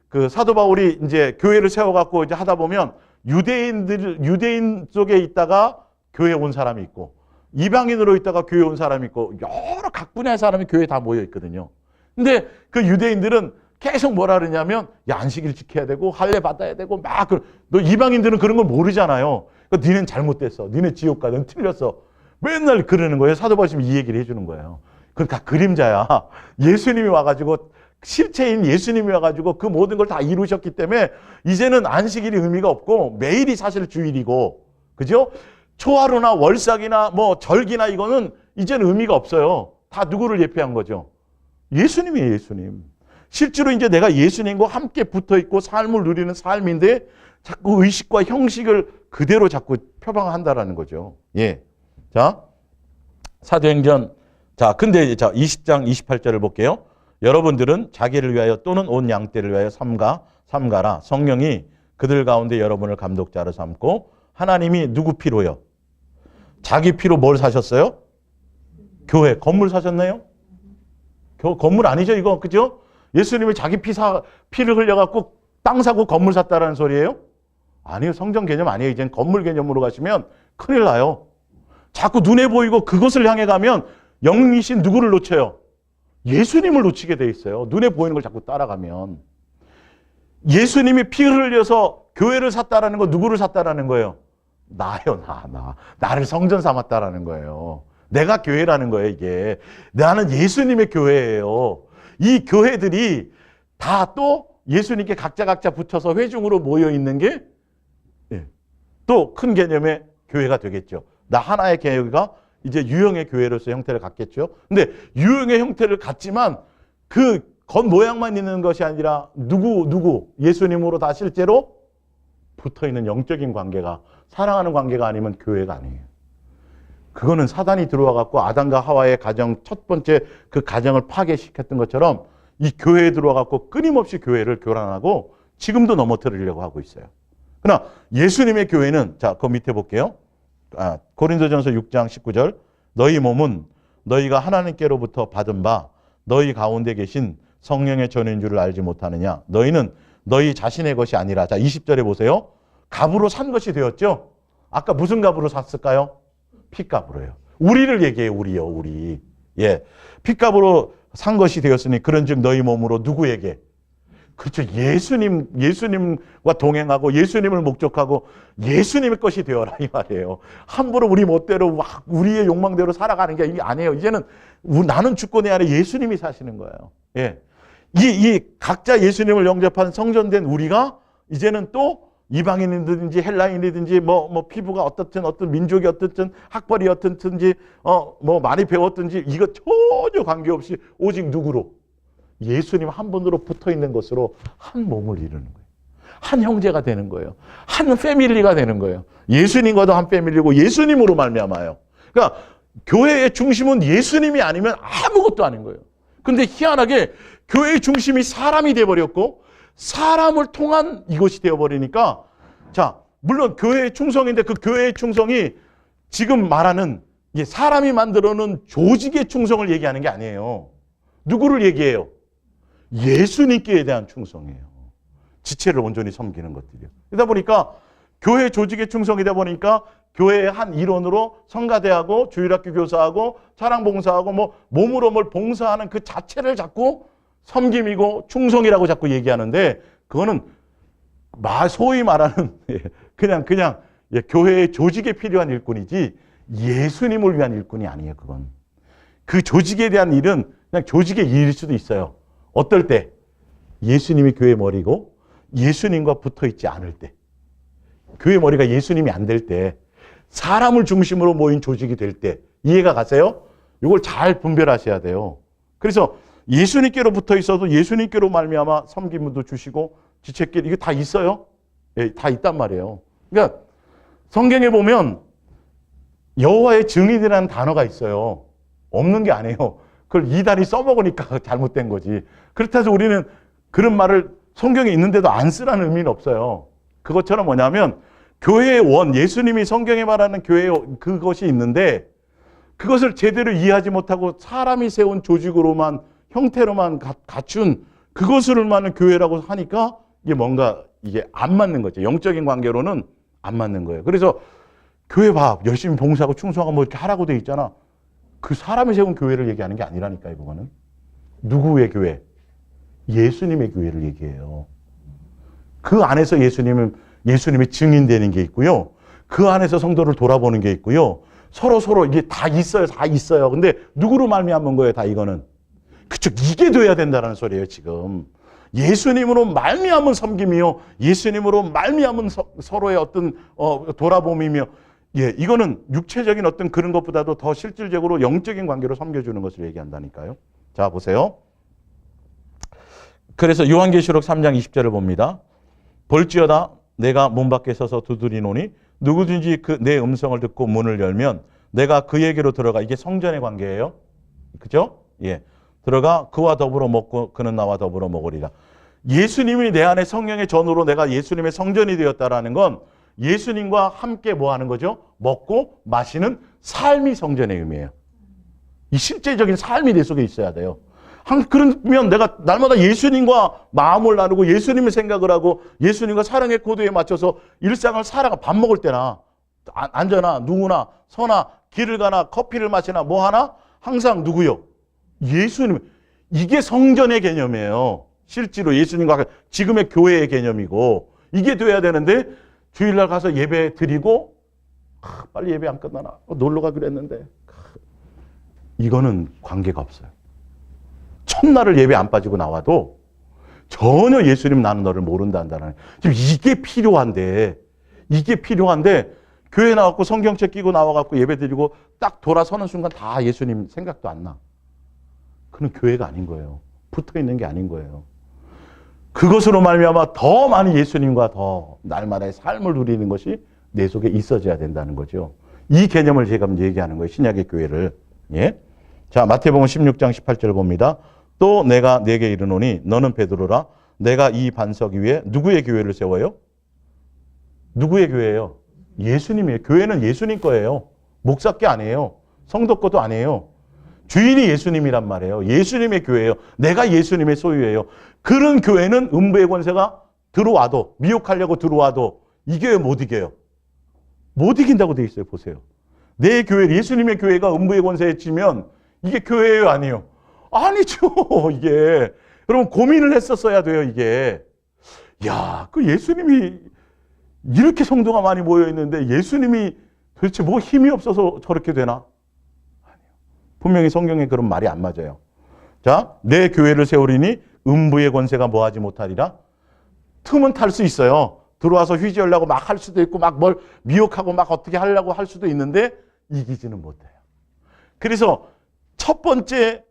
그 사도 바울이 이제 교회를 세워갖고 이제 하다 보면 유대인 쪽에 있다가 교회에 온 사람이 있고 이방인으로 있다가 교회에 온 사람이 있고 여러 각 분야의 사람이 교회에 다 모여 있거든요. 근데 그 유대인들은 계속 뭐라 그러냐면 야, 안식일 지켜야 되고 할례 받아야 되고 너 이방인들은 그런 걸 모르잖아요. 그러니까 니는 잘못됐어. 니네 지옥 가. 넌 틀렸어. 맨날 그러는 거예요. 사도 바울이 이 얘기를 해주는 거예요. 그러니까 그림자야. 예수님이 와가지고 실체인 예수님이 와가지고 그 모든 걸 다 이루셨기 때문에 이제는 안식일이 의미가 없고 매일이 사실 주일이고, 그죠? 초하루나 월삭이나 뭐 절기나 이거는 이제는 의미가 없어요. 다 누구를 예표한 거죠? 예수님이에요, 예수님. 실제로 이제 내가 예수님과 함께 붙어 있고 삶을 누리는 삶인데 자꾸 의식과 형식을 그대로 자꾸 표방한다라는 거죠. 자, 사도행전. 자, 근데 20장 28절을 볼게요. 여러분들은 자기를 위하여 또는 온 양떼를 위하여 삼가라. 성령이 그들 가운데 여러분을 감독자로 삼고 하나님이 누구 피로요? 자기 피로 뭘 사셨어요? 교회. 건물 사셨나요? 건물 아니죠, 이거. 그죠? 예수님이 자기 피를 흘려갖고 땅 사고 건물 샀다라는 소리예요? 아니요. 성전 개념 아니에요. 이젠 건물 개념으로 가시면 큰일 나요. 자꾸 눈에 보이고 그것을 향해 가면 영이신 누구를 놓쳐요? 예수님을 놓치게 돼 있어요. 눈에 보이는 걸 자꾸 따라가면. 예수님이 피를 흘려서 교회를 샀다라는 거 누구를 샀다라는 거예요? 나요, 나를 성전 삼았다라는 거예요. 내가 교회라는 거예요, 이게. 나는 예수님의 교회예요. 이 교회들이 다 또 예수님께 각자 붙여서 회중으로 모여 있는 게 또 큰 개념의 교회가 되겠죠. 나 하나의 교회가 이제 유형의 교회로서 형태를 갖겠죠. 근데 유형의 형태를 갖지만 그 겉모양만 있는 것이 아니라 누구 예수님으로 다 실제로 붙어있는 영적인 관계가, 사랑하는 관계가 아니면 교회가 아니에요. 그거는 사단이 들어와 갖고 아담과 하와의 가정, 첫 번째 그 가정을 파괴시켰던 것처럼 이 교회에 들어와 갖고 끊임없이 교회를 교란하고 지금도 넘어뜨리려고 하고 있어요. 그러나 예수님의 교회는, 자, 그 밑에 볼게요. 고린도전서 6장 19절. 너희 몸은 너희가 하나님께로부터 받은 바 너희 가운데 계신 성령의 전인 줄을 알지 못하느냐. 너희는 너희 자신의 것이 아니라. 자, 20절에 보세요. 값으로 산 것이 되었죠. 아까 무슨 값으로 샀을까요? 피값으로요. 우리를 얘기해요. 우리요. 우리. 예, 피값으로 산 것이 되었으니 그런즉 너희 몸으로 누구에게? 그렇죠. 예수님과 동행하고 예수님을 목적하고 예수님의 것이 되어라 이 말이에요. 함부로 우리 멋대로 막 우리의 욕망대로 살아가는 게 이게 아니에요. 이제는 나는 죽고 내 안에 예수님이 사시는 거예요. 예, 이 각자 예수님을 영접한 성전된 우리가 이제는 또 이방인이든지 헬라인이든지 뭐 피부가 어떻든 어떤 민족이 어떻든 학벌이 어떻든지 뭐 많이 배웠든지 이거 전혀 관계없이 오직 누구로? 예수님 한 분으로 붙어 있는 것으로 한 몸을 이루는 거예요. 한 형제가 되는 거예요. 한 패밀리가 되는 거예요. 예수님과도 한 패밀리고 예수님으로 말미암아요. 그러니까 교회의 중심은 예수님이 아니면 아무것도 아닌 거예요. 근데 희한하게 교회의 중심이 사람이 되어버렸고 사람을 통한 이것이 되어버리니까, 자, 물론 교회의 충성인데 그 교회의 충성이 지금 말하는 사람이 만들어놓은 조직의 충성을 얘기하는 게 아니에요. 누구를 얘기해요? 예수님께 대한 충성이에요. 지체를 온전히 섬기는 것들이요. 그러다 보니까 교회 조직의 충성이다 보니까 교회의 한 일원으로 성가대하고 주일학교 교사하고 차량봉사하고 뭐 몸으로 뭘 봉사하는 그 자체를 자꾸 섬김이고 충성이라고 자꾸 얘기하는데, 그거는 소위 말하는 그냥 교회의 조직에 필요한 일꾼이지 예수님을 위한 일꾼이 아니에요. 그건 그 조직에 대한 일은 그냥 조직의 일일 수도 있어요. 어떨 때? 예수님이 교회 머리고 예수님과 붙어 있지 않을 때, 교회 머리가 예수님이 안 될 때, 사람을 중심으로 모인 조직이 될 때, 이해가 가세요? 이걸 잘 분별하셔야 돼요. 그래서 예수님께로 붙어 있어도 예수님께로 말미암아 섬김도 주시고 지체끼리 이게 다 있어요. 예, 다 있단 말이에요. 그러니까 성경에 보면 여호와의 증인이라는 단어가 있어요. 없는 게 아니에요. 그걸 이단이 써먹으니까 잘못된 거지. 그렇다 해서 우리는 그런 말을 성경에 있는데도 안 쓰라는 의미는 없어요. 그것처럼 뭐냐면 교회의 원, 예수님이 성경에 말하는 교회의 그것이 있는데 그것을 제대로 이해하지 못하고 사람이 세운 조직으로만, 형태로만 갖춘 그것으로만 교회라고 하니까 이게 뭔가 이게 안 맞는 거죠. 영적인 관계로는 안 맞는 거예요. 그래서 교회 봐, 열심히 봉사하고 충성하고 뭐 이렇게 하라고 돼 있잖아. 그 사람이 세운 교회를 얘기하는 게 아니라니까요. 그거는 누구의 교회? 예수님의 교회를 얘기해요. 그 안에서 예수님이 증인되는 게 있고요. 그 안에서 성도를 돌아보는 게 있고요. 서로 이게 다 있어요. 다 있어요. 근데 누구로 말미암은 거예요? 다 이거는. 그쵸. 이게 돼야 된다는 소리예요. 지금. 예수님으로 말미암은 섬김이요. 예수님으로 말미암은 서로의 어떤 돌아봄이며, 예, 이거는 육체적인 어떤 그런 것보다도 더 실질적으로 영적인 관계로 섬겨주는 것을 얘기한다니까요. 자, 보세요. 그래서 요한계시록 3장 20절을 봅니다. 볼지어다 내가 문 밖에 서서 두드리노니 누구든지 내 음성을 듣고 문을 열면 내가 그에게로 들어가. 이게 성전의 관계예요. 그죠? 예. 들어가 그와 더불어 먹고 그는 나와 더불어 먹으리라. 예수님이 내 안에 성령의 전으로 내가 예수님의 성전이 되었다라는 건 예수님과 함께 뭐 하는 거죠? 먹고 마시는 삶이 성전의 의미예요. 이 실제적인 삶이 내 속에 있어야 돼요. 그러면 내가 날마다 예수님과 마음을 나누고 예수님의 생각을 하고 예수님과 사랑의 코드에 맞춰서 일상을 살아가. 밥 먹을 때나 앉아나 누구나 서나 길을 가나 커피를 마시나 뭐 하나 항상 누구요? 예수님. 이게 성전의 개념이에요. 실제로 예수님과 지금의 교회의 개념이고 이게 돼야 되는데 주일날 가서 예배 드리고 빨리 예배 안 끝나나? 놀러 가기로 했는데 이거는 관계가 없어요. 첫날을 예배 안 빠지고 나와도 전혀 예수님 나는 너를 모른다 한다는. 지금 이게 필요한데 교회 나왔고 성경책 끼고 나와갖고 예배 드리고 딱 돌아서는 순간 다 예수님 생각도 안 나. 그건 교회가 아닌 거예요. 붙어 있는 게 아닌 거예요. 그것으로 말미암아 더 많이 예수님과 더 날마다의 삶을 누리는 것이 내 속에 있어져야 된다는 거죠. 이 개념을 제가 얘기하는 거예요. 신약의 교회를. 예. 자, 마태복음 16장 18절 봅니다. 또 내가 네게 이르노니 너는 베드로라. 내가 이 반석 위에 누구의 교회를 세워요? 누구의 교회예요? 예수님이에요. 교회는 예수님 거예요. 목사께 아니에요. 성도 것도 아니에요. 주인이 예수님이란 말이에요. 예수님의 교회예요. 내가 예수님의 소유예요. 그런 교회는 음부의 권세가 들어와도, 미혹하려고 들어와도 이 교회 못 이겨요. 못 이긴다고 돼 있어요. 보세요. 내 교회, 예수님의 교회가 음부의 권세에 치면 이게 교회예요? 아니에요? 아니죠. 이게. 여러분 고민을 했었어야 돼요. 이게. 야, 그 예수님이 이렇게 성도가 많이 모여 있는데 예수님이 도대체 뭐 힘이 없어서 저렇게 되나? 분명히 성경에 그런 말이 안 맞아요. 자, 내 교회를 세우리니 음부의 권세가 뭐하지 못하리라. 틈은 탈 수 있어요. 들어와서 휘저으려고 막 할 수도 있고 막 뭘 미혹하고 막 어떻게 하려고 할 수도 있는데 이기지는 못해요. 그래서 첫 번째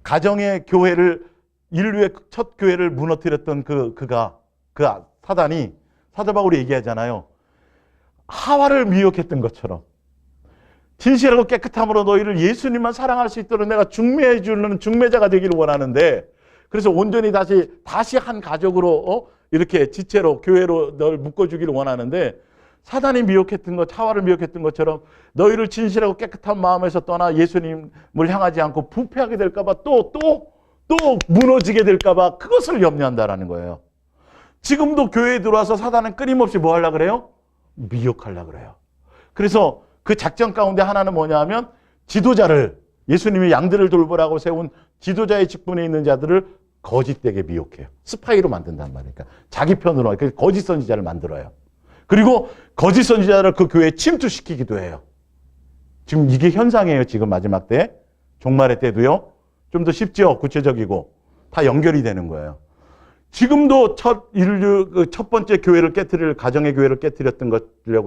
가정의 교회를 인류의 첫 교회를 무너뜨렸던 그 사단이 사도 바울이 얘기하잖아요. 하와를 미혹했던 것처럼 진실하고 깨끗함으로 너희를 예수님만 사랑할 수 있도록 내가 중매해 주는 중매자가 되기를 원하는데 그래서 온전히 다시 한 가족으로 이렇게 지체로 교회로 널 묶어주기를 원하는데 사단이 미혹했던 것, 하와를 미혹했던 것처럼 너희를 진실하고 깨끗한 마음에서 떠나 예수님을 향하지 않고 부패하게 될까 봐 또 무너지게 될까 봐 그것을 염려한다라는 거예요. 지금도 교회에 들어와서 사단은 끊임없이 뭐 하려고 그래요? 미혹하려고 그래요. 그래서 그 작전 가운데 하나는 뭐냐 하면 지도자를 예수님이 양들을 돌보라고 세운 지도자의 직분에 있는 자들을 거짓되게 미혹해요. 스파이로 만든단 말이에요. 그러니까 자기 편으로 거짓 선지자를 만들어요. 그리고 거짓 선지자를 그 교회에 침투시키기도 해요. 지금 이게 현상이에요. 지금 마지막 때. 종말의 때도요. 좀 더 쉽죠. 구체적이고. 다 연결이 되는 거예요. 지금도 첫 번째 교회를 깨트릴, 가정의 교회를 깨트렸던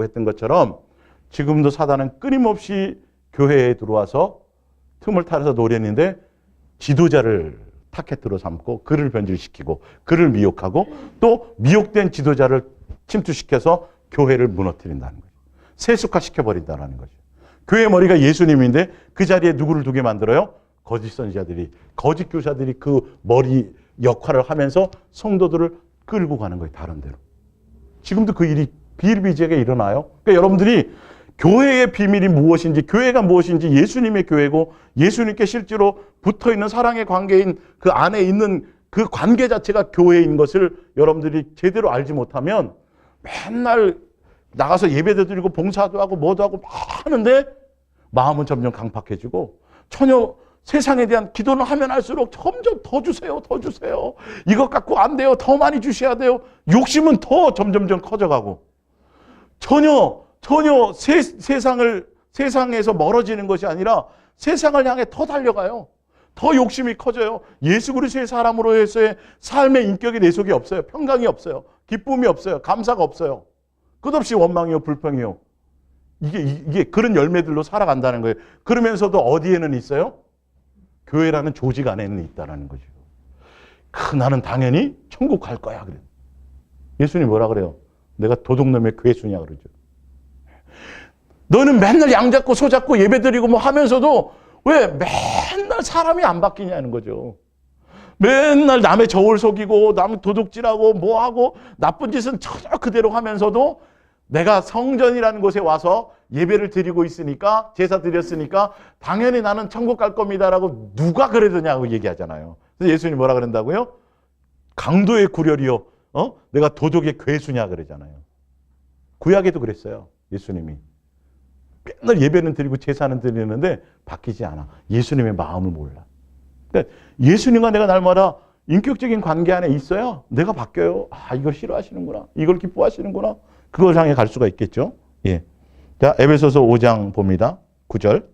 했던 것처럼 지금도 사단은 끊임없이 교회에 들어와서 틈을 타서 노렸는데 지도자를 타겟으로 삼고 그를 변질시키고 그를 미혹하고 또 미혹된 지도자를 침투시켜서 교회를 무너뜨린다는 거죠. 세속화시켜버린다는 거죠. 교회의 머리가 예수님인데 그 자리에 누구를 두게 만들어요? 거짓 선지자들이, 거짓 교사들이 그 머리 역할을 하면서 성도들을 끌고 가는 거예요. 다른 데로. 지금도 그 일이 비일비재하게 일어나요. 그러니까 여러분들이 교회의 비밀이 무엇인지, 교회가 무엇인지 예수님의 교회고 예수님께 실제로 붙어있는 사랑의 관계인 그 안에 있는 그 관계 자체가 교회인 것을 여러분들이 제대로 알지 못하면 맨날 나가서 예배도 드리고 봉사도 하고 뭐도 하고 막 하는데 마음은 점점 강팍해지고 전혀 세상에 대한 기도는 하면 할수록 점점 더 주세요, 더 주세요. 이것 갖고 안 돼요. 더 많이 주셔야 돼요. 욕심은 더 점점점 커져가고 전혀 세상에서 멀어지는 것이 아니라 세상을 향해 더 달려가요. 더 욕심이 커져요. 예수 그리스도의 사람으로서의 삶의 인격이 내 속에 없어요. 평강이 없어요. 기쁨이 없어요. 감사가 없어요. 끝없이 원망이요, 불평이요. 이게 그런 열매들로 살아간다는 거예요. 그러면서도 어디에는 있어요? 교회라는 조직 안에는 있다는 거죠. 나는 당연히 천국 갈 거야. 그래. 예수님 뭐라 그래요? 내가 도둑놈의 괴수냐 그러죠. 너는 맨날 양 잡고 소 잡고 예배 드리고 뭐 하면서도 왜 맨날 사람이 안 바뀌냐는 거죠. 맨날 남의 저울 속이고 남 도둑질하고 뭐하고 나쁜 짓은 전혀 그대로 하면서도 내가 성전이라는 곳에 와서 예배를 드리고 있으니까 제사 드렸으니까 당연히 나는 천국 갈 겁니다라고 누가 그러더냐고 얘기하잖아요. 그래서 예수님이 뭐라 그런다고요? 강도의 구렬이요. 내가 도둑의 괴수냐 그러잖아요. 구약에도 그랬어요. 예수님이. 맨날 예배는 드리고 제사는 드리는데 바뀌지 않아. 예수님의 마음을 몰라. 그러니까 예수님과 내가 날마다 인격적인 관계 안에 있어야 내가 바뀌어요. 이걸 싫어하시는구나. 이걸 기뻐하시는구나. 그걸 향해 갈 수가 있겠죠. 예. 자, 에베소서 5장 봅니다. 9절.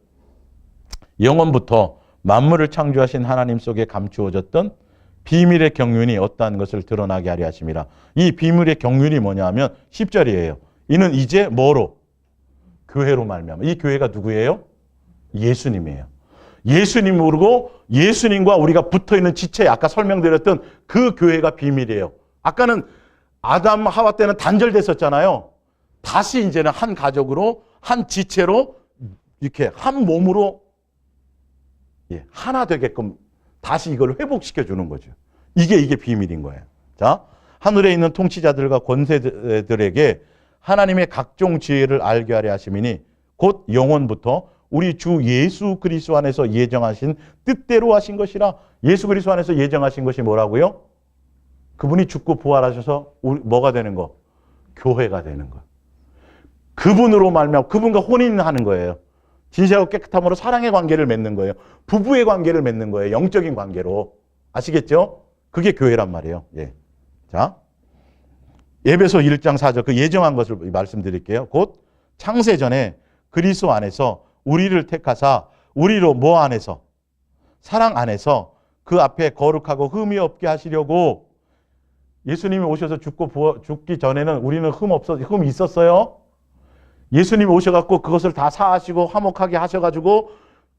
영원부터 만물을 창조하신 하나님 속에 감추어졌던 비밀의 경륜이 어떠한 것을 드러나게 하려 하심이라. 이 비밀의 경륜이 뭐냐 하면 10절이에요. 이는 이제 뭐로? 교회로 말미암아. 이 교회가 누구예요? 예수님이에요. 예수님으로 예수님과 우리가 붙어있는 지체, 아까 설명드렸던 그 교회가 비밀이에요. 아까는 아담 하와 때는 단절됐었잖아요. 다시 이제는 한 가족으로, 한 지체로, 이렇게 한 몸으로 하나 되게끔 다시 이걸 회복시켜 주는 거죠. 이게 비밀인 거예요. 자, 하늘에 있는 통치자들과 권세들에게 하나님의 각종 지혜를 알게 하려 하심이니 곧 영원부터 우리 주 예수 그리스도 안에서 예정하신 뜻대로 하신 것이라. 예수 그리스도 안에서 예정하신 것이 뭐라고요? 그분이 죽고 부활하셔서 뭐가 되는 거? 교회가 되는 거. 그분으로 말미암아 그분과 혼인하는 거예요. 진실하고 깨끗함으로 사랑의 관계를 맺는 거예요. 부부의 관계를 맺는 거예요. 영적인 관계로. 아시겠죠? 그게 교회란 말이에요. 예. 자, 에베소 1장 4절 그 예정한 것을 말씀드릴게요. 곧 창세전에 그리스도 안에서 우리를 택하사 우리로 뭐 안에서? 사랑 안에서 그 앞에 거룩하고 흠이 없게 하시려고. 예수님이 오셔서 죽기 전에는 우리는 흠 있었어요? 예수님이 오셔갖고 그것을 다 사하시고 화목하게 하셔가지고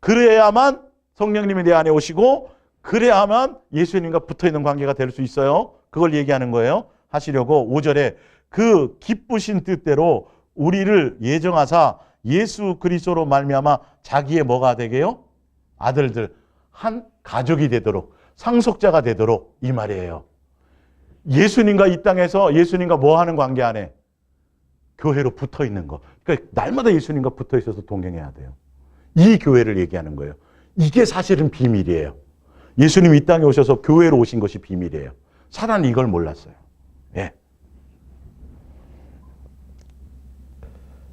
그래야만 성령님이 내 안에 오시고 그래야만 예수님과 붙어있는 관계가 될 수 있어요. 그걸 얘기하는 거예요. 하시려고 5절에 그 기쁘신 뜻대로 우리를 예정하사 예수 그리스도로 말미암아 자기의 뭐가 되게요? 아들들 한 가족이 되도록 상속자가 되도록 이 말이에요. 예수님과 이 땅에서 예수님과 뭐 하는 관계 안에? 교회로 붙어 있는 거. 그러니까 날마다 예수님과 붙어 있어서 동행해야 돼요. 이 교회를 얘기하는 거예요. 이게 사실은 비밀이에요. 예수님이 이 땅에 오셔서 교회로 오신 것이 비밀이에요. 사단이 이걸 몰랐어요. 예.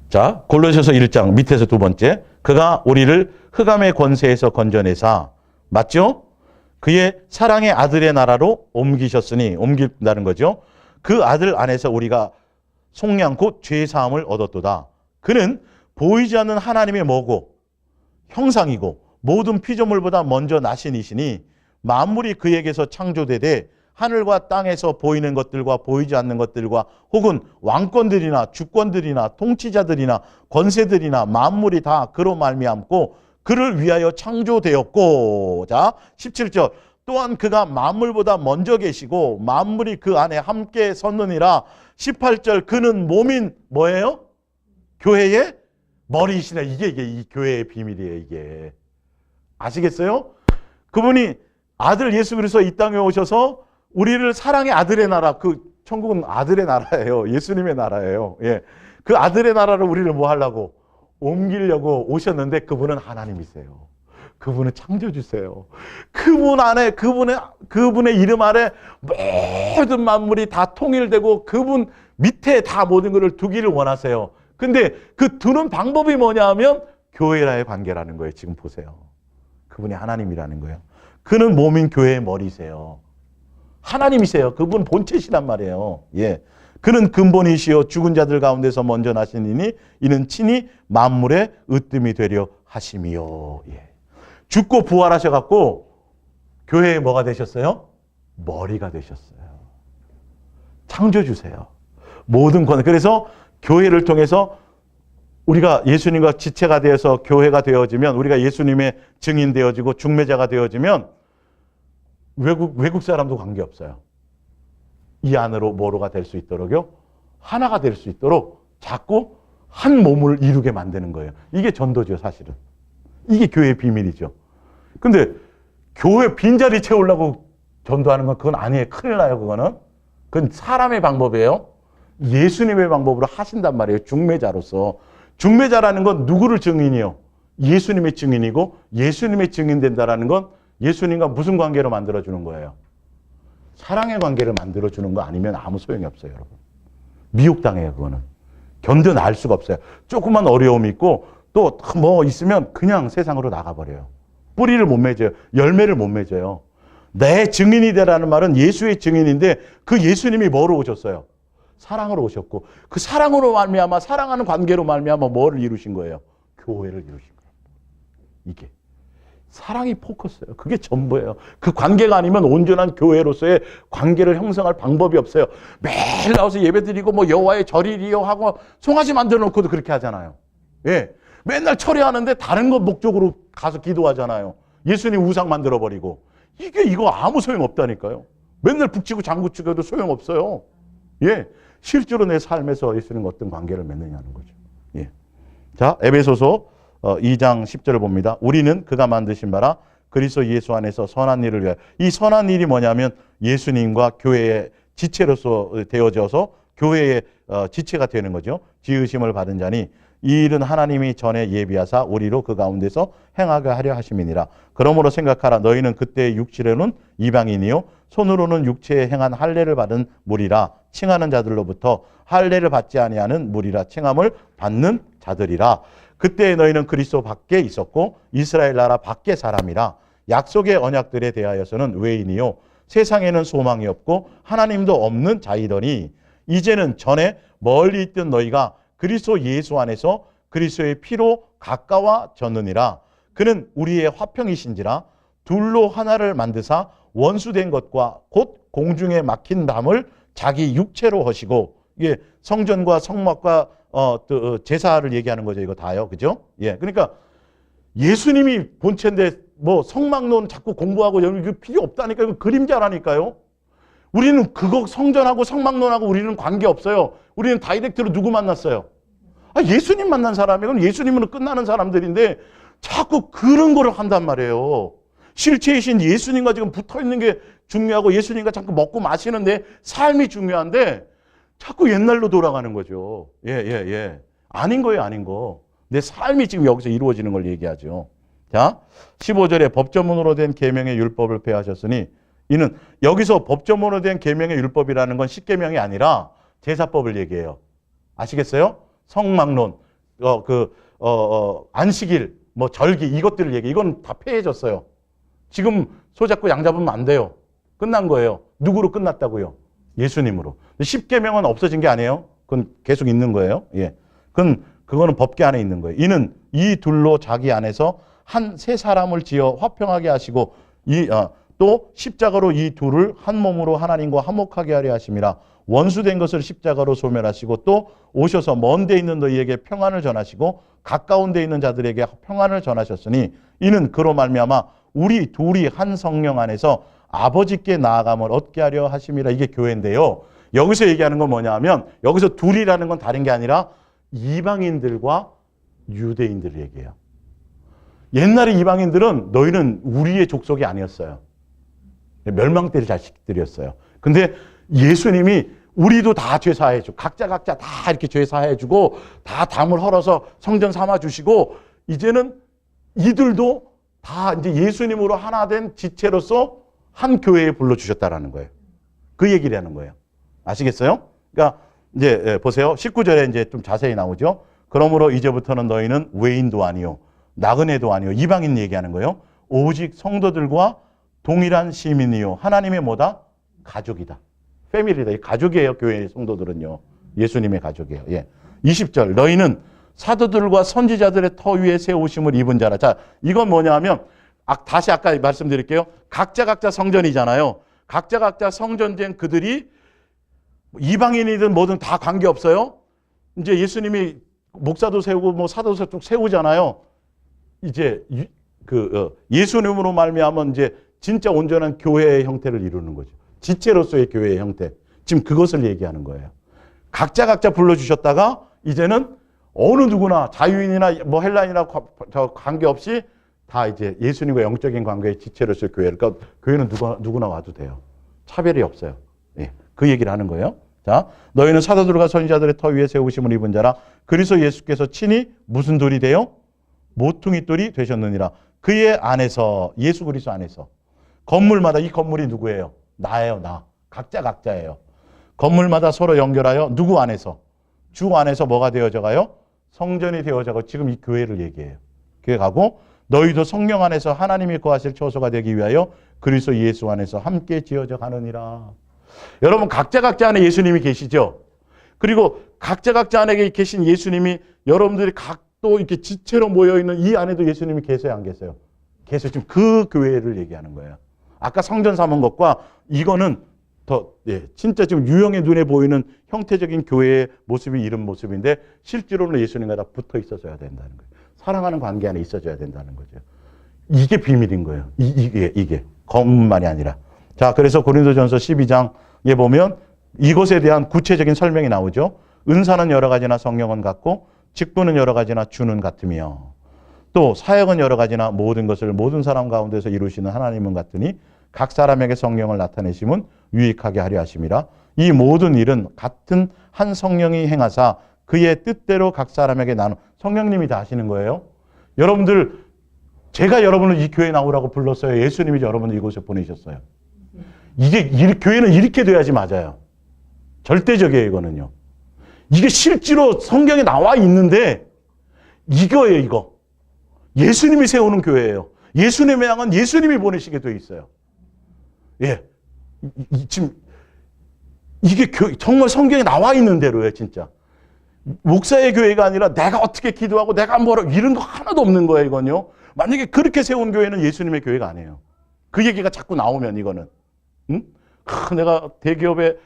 자, 골로새서 1장 밑에서 두 번째. 그가 우리를 흑암의 권세에서 건져내사, 맞죠? 그의 사랑의 아들의 나라로 옮기셨으니, 옮긴다는 거죠. 그 아들 안에서 우리가 속량 곧 죄 사함을 얻었도다. 그는 보이지 않는 하나님의 뭐고? 형상이고 모든 피조물보다 먼저 나신 이시니 만물이 그에게서 창조되되 하늘과 땅에서 보이는 것들과 보이지 않는 것들과 혹은 왕권들이나 주권들이나 통치자들이나 권세들이나 만물이 다 그로 말미암고 그를 위하여 창조되었고. 자, 17절. 또한 그가 만물보다 먼저 계시고 만물이 그 안에 함께 섰느니라. 18절. 그는 몸인 뭐예요? 교회의 머리이시네. 이게 이 교회의 비밀이에요. 이게. 아시겠어요? 그분이 아들 예수 그리스도 이 땅에 오셔서 우리를 사랑의 아들의 나라, 그 천국은 아들의 나라예요. 예수님의 나라예요. 예. 그 아들의 나라를 우리를 뭐 하려고? 옮기려고 오셨는데 그분은 하나님이세요. 그분은 창조주세요. 그분 안에, 그분의 이름 아래 모든 만물이 다 통일되고 그분 밑에 다 모든 것을 두기를 원하세요. 근데 그 두는 방법이 뭐냐 하면 교회라의 관계라는 거예요. 지금 보세요. 그분이 하나님이라는 거예요. 그는 몸인 교회의 머리세요. 하나님이세요. 그분 본체시란 말이에요. 예. 그는 근본이시요 죽은 자들 가운데서 먼저 나시니니 이는 친히 만물의 으뜸이 되려 하심이요. 예. 죽고 부활하셔갖고 교회의 뭐가 되셨어요? 머리가 되셨어요. 창조주세요. 모든 권. 그래서 교회를 통해서 우리가 예수님과 지체가 되어서 교회가 되어지면, 우리가 예수님의 증인 되어지고 중매자가 되어지면 외국 사람도 관계없어요. 이 안으로 뭐로가 될 수 있도록요. 하나가 될 수 있도록 자꾸 한 몸을 이루게 만드는 거예요. 이게 전도죠, 사실은. 이게 교회의 비밀이죠. 근데 교회 빈자리 채우려고 전도하는 건 그건 아니에요. 큰일 나요, 그거는. 그건 사람의 방법이에요. 예수님의 방법으로 하신단 말이에요. 중매자로서. 중매자라는 건 누구를 증인이요? 예수님의 증인이고, 예수님의 증인된다라는 건 예수님과 무슨 관계로 만들어주는 거예요? 사랑의 관계를 만들어주는 거 아니면 아무 소용이 없어요, 여러분. 미혹당해요, 그거는. 견뎌낼 수가 없어요. 조금만 어려움이 있고 또 뭐 있으면 그냥 세상으로 나가버려요. 뿌리를 못 맺어요. 열매를 못 맺어요. 내 증인이 되라는 말은 예수의 증인인데 그 예수님이 뭐로 오셨어요? 사랑으로 오셨고 그 사랑으로 말미암아 사랑하는 관계로 말미암아 뭐를 이루신 거예요? 교회를 이루신 거예요. 이게. 사랑이 포커스예요. 그게 전부예요. 그 관계가 아니면 온전한 교회로서의 관계를 형성할 방법이 없어요. 매일 나와서 예배드리고 뭐 여호와의 절이리요 하고 송아지 만들어 놓고도 그렇게 하잖아요. 예. 맨날 철회하는데 다른 것 목적으로 가서 기도하잖아요. 예수님 우상 만들어버리고. 이거 아무 소용 없다니까요. 맨날 북치고 장구치고도 소용없어요. 예. 실제로 내 삶에서 예수님과 어떤 관계를 맺느냐는 거죠. 예. 자, 에베소서 2장 10절을 봅니다. 우리는 그가 만드신 바라 그리스도 예수 안에서 선한 일을 위하여. 이 선한 일이 뭐냐면 예수님과 교회의 지체로서 되어져서 교회의 지체가 되는 거죠. 지으심을 받은 자니 이 일은 하나님이 전에 예비하사 우리로 그 가운데서 행하게 하려 하심이니라. 그러므로 생각하라. 너희는 그때의 육체로는 이방인이요 손으로는 육체에 행한 할례를 받은 무리라. 칭하는 자들로부터 할례를 받지 아니하는 무리라. 칭함을 받는 자들이라. 그때 너희는 그리스도 밖에 있었고 이스라엘 나라 밖에 사람이라. 약속의 언약들에 대하여서는 외인이요 세상에는 소망이 없고 하나님도 없는 자이더니 이제는 전에 멀리 있던 너희가 그리스도 예수 안에서 그리스도의 피로 가까워졌느니라. 그는 우리의 화평이신지라 둘로 하나를 만드사 원수된 것과 곧 공중에 막힌 담을 자기 육체로 하시고. 이게 성전과 성막과 제사를 얘기하는 거죠. 이거 다요. 그죠? 예. 그러니까 예수님이 본체인데 뭐 성막론 자꾸 공부하고 이거 필요 없다니까. 이거 그림자라니까요. 우리는 그거 성전하고 성막론하고 우리는 관계 없어요. 우리는 다이렉트로 누구 만났어요? 예수님 만난 사람이, 그럼 예수님으로 끝나는 사람들인데 자꾸 그런 거를 한단 말이에요. 실체이신 예수님과 지금 붙어 있는 게 중요하고 예수님과 자꾸 먹고 마시는데 삶이 중요한데 자꾸 옛날로 돌아가는 거죠. 예. 아닌 거예요, 아닌 거. 내 삶이 지금 여기서 이루어지는 걸 얘기하죠. 자, 15절에 법조문으로 된 계명의 율법을 폐하셨으니 이는 여기서 법조문으로 된 계명의 율법이라는 건 십계명이 아니라 제사법을 얘기해요. 아시겠어요? 성막론, 안식일, 뭐 절기 이것들을 얘기해. 이건 다 폐해졌어요. 지금 소잡고 양 잡으면 안 돼요. 끝난 거예요. 누구로 끝났다고요? 예수님으로. 십계명은 없어진 게 아니에요. 그건 계속 있는 거예요. 예. 그거는 법계 안에 있는 거예요. 이는 이 둘로 자기 안에서 한 세 사람을 지어 화평하게 하시고 또 십자가로 이 둘을 한 몸으로 하나님과 화목하게 하려 하심이라. 원수된 것을 십자가로 소멸하시고 또 오셔서 먼 데 있는 너희에게 평안을 전하시고 가까운 데 있는 자들에게 평안을 전하셨으니 이는 그로 말미암아 우리 둘이 한 성령 안에서 아버지께 나아감을 얻게 하려 하심이라. 이게 교회인데요. 여기서 얘기하는 건 뭐냐 하면 여기서 둘이라는 건 다른 게 아니라 이방인들과 유대인들을 얘기해요. 옛날에 이방인들은 너희는 우리의 족속이 아니었어요. 멸망될 자식들이었어요. 근데 예수님이 우리도 다 죄 사해주고 각자 다 이렇게 죄 사해주고 다 담을 헐어서 성전 삼아주시고 이제는 이들도 다 이제 예수님으로 하나 된 지체로서 한 교회에 불러주셨다라는 거예요. 그 얘기를 하는 거예요. 아시겠어요? 그러니까 이제 보세요. 19절에 이제 좀 자세히 나오죠. 그러므로 이제부터는 너희는 외인도 아니요 나그네도 아니요 이방인 얘기하는 거예요. 오직 성도들과 동일한 시민이요 하나님의 뭐다? 가족이다. 패밀리다. 가족이에요. 교회의 성도들은요. 예수님의 가족이에요. 예. 20절 너희는 사도들과 선지자들의 터 위에 세우심을 입은 자라. 자, 이건 뭐냐 하면 다시 아까 말씀드릴게요. 각자 성전이잖아요. 각자 성전된 그들이 이방인이든 뭐든 다 관계없어요. 이제 예수님이 목사도 세우고 뭐 사도도 쭉 세우잖아요. 이제 예수님으로 말미암아 이제 진짜 온전한 교회의 형태를 이루는 거죠. 지체로서의 교회의 형태. 지금 그것을 얘기하는 거예요. 각자 불러주셨다가 이제는 어느 누구나 자유인이나 뭐 헬라인이나 관계없이 다 이제 예수님과 영적인 관계의 지체로서의 교회를. 그러니까 교회는 누구나 와도 돼요. 차별이 없어요. 예, 그 얘기를 하는 거예요. 자, 너희는 사도들과 선지자들의 터 위에 세우심을 입은 자라. 그리스도 예수께서 친히 무슨 돌이 되어 모퉁이 돌이 되셨느니라. 그의 안에서 예수 그리스도 안에서 건물마다 이 건물이 누구예요? 나예요. 나. 각자예요. 건물마다 서로 연결하여 누구 안에서? 주 안에서 뭐가 되어져 가요? 성전이 되어져 가고 지금 이 교회를 얘기해요. 교회 가고 너희도 성령 안에서 하나님이 거하실 처소가 되기 위하여 그리스도 예수 안에서 함께 지어져 가느니라. 여러분 각자 안에 예수님이 계시죠? 그리고 각자 안에 계신 예수님이 여러분들이 각도 이렇게 지체로 모여있는 이 안에도 예수님이 계세요, 안 계세요? 계세요. 지금 그 교회를 얘기하는 거예요. 아까 성전 삼은 것과 이거는 더 진짜 지금 유형의 눈에 보이는 형태적인 교회의 모습이 이런 모습인데 실제로는 예수님과 다 붙어 있어줘야 된다는 거예요. 사랑하는 관계 안에 있어줘야 된다는 거죠. 이게 비밀인 거예요. 이게. 검문만이 아니라. 자, 그래서 고린도전서 12장에 보면 이것에 대한 구체적인 설명이 나오죠. 은사는 여러 가지나 성령은 같고 직분은 여러 가지나 주는 같으며 또 사역은 여러 가지나 모든 것을 모든 사람 가운데서 이루시는 하나님은 같으니 각 사람에게 성령을 나타내심은 유익하게 하려 하심이라. 이 모든 일은 같은 한 성령이 행하사 그의 뜻대로 각 사람에게 나누. 성령님이 다 하시는 거예요. 여러분들, 제가 여러분을 이 교회에 나오라고 불렀어요. 예수님이 여러분을 이곳에 보내셨어요. 교회는 이렇게 돼야지 맞아요. 절대적이에요, 이거는요. 이게 실제로 성경에 나와 있는데 이거예요, 이거. 예수님이 세우는 교회예요. 예수님의 양은 예수님이 보내시게 돼 있어요. 예. 지금 이게 정말 성경에 나와 있는 대로예요, 진짜. 목사의 교회가 아니라 내가 어떻게 기도하고 내가 뭐라 이런 거 하나도 없는 거예요, 이건요. 만약에 그렇게 세운 교회는 예수님의 교회가 아니에요. 그 얘기가 자꾸 나오면 이거는. 응? 내가 대기업에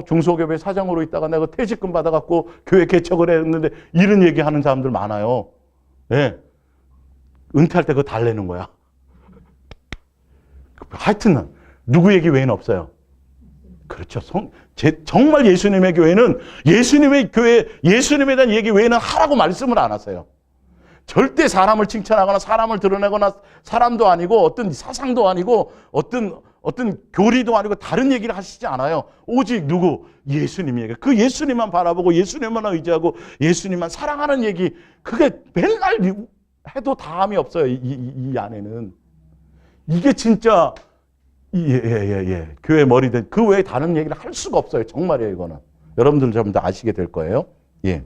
중소기업의 사장으로 있다가 내가 퇴직금 받아갖고 교회 개척을 했는데 이런 얘기하는 사람들 많아요. 예. 은퇴할 때 그거 달래는 거야. 하여튼 누구 얘기 외에는 없어요. 그렇죠. 정말 예수님의 교회는 예수님의 교회, 예수님에 대한 얘기 외에는 하라고 말씀을 안 하세요. 절대 사람을 칭찬하거나 사람을 드러내거나 사람도 아니고 어떤 사상도 아니고 어떤 교리도 아니고 다른 얘기를 하시지 않아요. 오직 누구? 예수님 얘기. 그 예수님만 바라보고 예수님만 의지하고 예수님만 사랑하는 얘기. 그게 맨날 해도 다함이 없어요. 이 안에는. 이게 진짜 교회 머리들 그 외에 다른 얘기를 할 수가 없어요. 정말이에요, 이거는. 여러분들 좀 더 아시게 될 거예요. 예.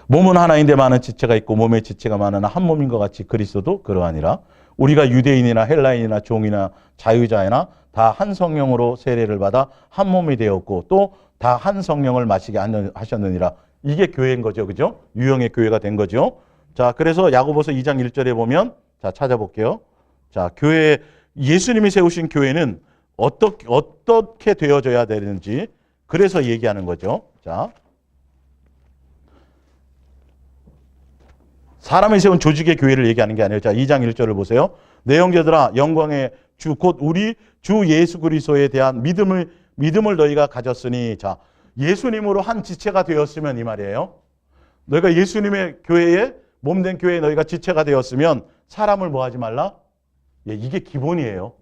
몸은 하나인데 많은 지체가 있고 몸의 지체가 많으나 한 몸인 것 같이 그리스도도 그러하니라. 우리가 유대인이나 헬라인이나 종이나 자유자이나 다 한 성령으로 세례를 받아 한 몸이 되었고 또 다 한 성령을 마시게 하셨느니라. 이게 교회인 거죠. 그죠? 유형의 교회가 된 거죠. 자, 그래서 야고보서 2장 1절에 보면 자, 찾아볼게요. 자, 예수님이 세우신 교회는 어떻게 되어져야 되는지 그래서 얘기하는 거죠. 자, 사람이 세운 조직의 교회를 얘기하는 게 아니에요. 자, 2장 1절을 보세요. 내 형제들아, 영광의 주 곧 우리 주 예수 그리스도에 대한 믿음을 너희가 가졌으니, 자, 예수님으로 한 지체가 되었으면 이 말이에요. 너희가 예수님의 교회에 몸된 교회에 너희가 지체가 되었으면 사람을 뭐 하지 말라? 예, 이게 기본이에요.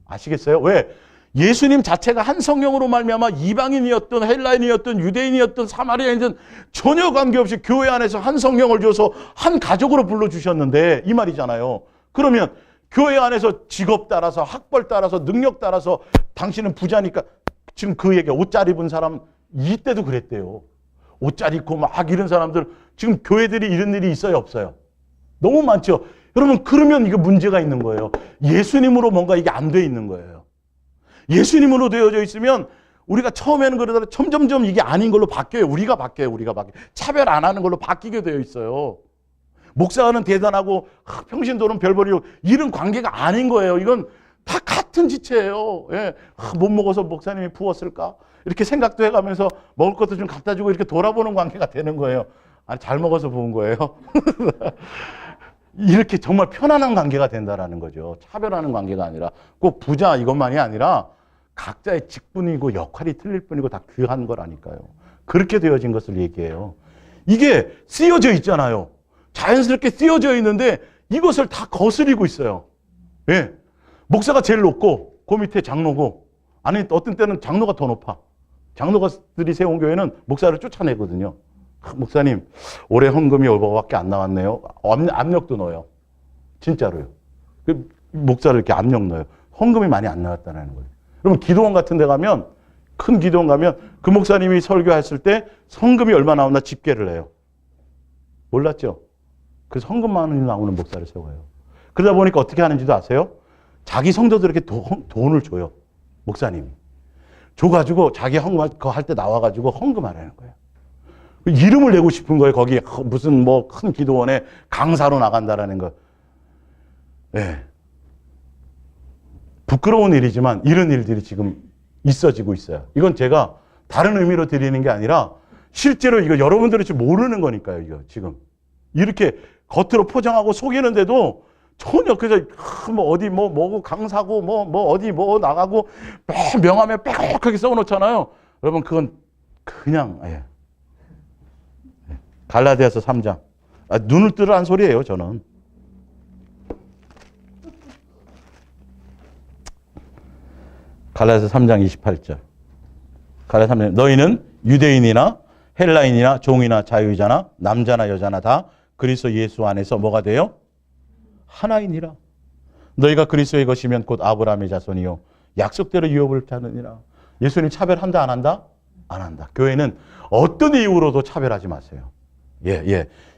아시겠어요? 왜? 예수님 자체가 한 성령으로 말미암아 이방인이었던 헬라인이었던 유대인이었던 사마리아인이든 전혀 관계없이 교회 안에서 한 성령을 줘서 한 가족으로 불러주셨는데 이 말이잖아요. 그러면 교회 안에서 직업 따라서 학벌 따라서 능력 따라서 당신은 부자니까 지금 그 얘기 옷 잘 입은 사람 이때도 그랬대요. 옷 잘 입고 막 이런 사람들 지금 교회들이 이런 일이 있어요 없어요? 너무 많죠. 여러분 그러면 이게 문제가 있는 거예요. 예수님으로 뭔가 이게 안 돼 있는 거예요. 예수님으로 되어져 있으면 우리가 처음에는 그러다가 점점점 이게 아닌 걸로 바뀌어요. 우리가 바뀌어요. 차별 안 하는 걸로 바뀌게 되어 있어요. 목사는 대단하고 평신도는 별벌이고 이런 관계가 아닌 거예요. 이건 다 같은 지체예요. 예. 못 먹어서 목사님이 부었을까? 이렇게 생각도 해가면서 먹을 것도 좀 갖다 주고 이렇게 돌아보는 관계가 되는 거예요. 아니, 잘 먹어서 부은 거예요. 이렇게 정말 편안한 관계가 된다라는 거죠. 차별하는 관계가 아니라 꼭 부자 이것만이 아니라 각자의 직분이고 역할이 틀릴 뿐이고 다 귀한 거라니까요. 그렇게 되어진 것을 얘기해요. 이게 쓰여져 있잖아요. 자연스럽게 쓰여져 있는데 이것을 다 거스리고 있어요. 예. 목사가 제일 높고 그 밑에 장로고 아니 어떤 때는 장로가 더 높아. 장로가들이 세운 교회는 목사를 쫓아내거든요. 목사님 올해 헌금이 얼마밖에 안 나왔네요. 압력도 넣어요. 진짜로요. 목사를 이렇게 압력 넣어요. 헌금이 많이 안 나왔다는 거예요. 그러면 기도원 같은 데 가면 큰 기도원 가면 그 목사님이 설교했을 때 헌금이 얼마 나오나 집계를 해요. 몰랐죠? 그래서 헌금만이 나오는 목사를 세워요. 그러다 보니까 어떻게 하는지도 아세요? 자기 성도들에게 돈을 줘요. 목사님이. 줘가지고 자기 헌금 그거 할 때 나와가지고 헌금하라는 거예요. 이름을 내고 싶은 거예요. 거기 무슨 뭐 큰 기도원에 강사로 나간다라는 거. 예. 부끄러운 일이지만 이런 일들이 지금 있어지고 있어요. 이건 제가 다른 의미로 드리는 게 아니라 실제로 이거 여러분들이 지금 모르는 거니까요. 이거 지금. 이렇게 겉으로 포장하고 속이는데도 전혀 그래서 뭐 어디 뭐고 강사고 뭐 어디 뭐 나가고 맨 명함에 빽빽하게 써놓잖아요. 여러분 그건 그냥 갈라디아서 3장. 눈을 뜨라는 소리예요, 저는. 갈라디아서 3장 28절. 갈라디아서 3장. 너희는 유대인이나 헬라인이나 종이나 자유자나 남자나 여자나 다 그리스도 예수 안에서 뭐가 돼요? 하나이니라. 너희가 그리스도의 것이면 곧 아브라함의 자손이요 약속대로 유업을 타느니라. 예수님 차별한다 안 한다? 안 한다. 교회는 어떤 이유로도 차별하지 마세요.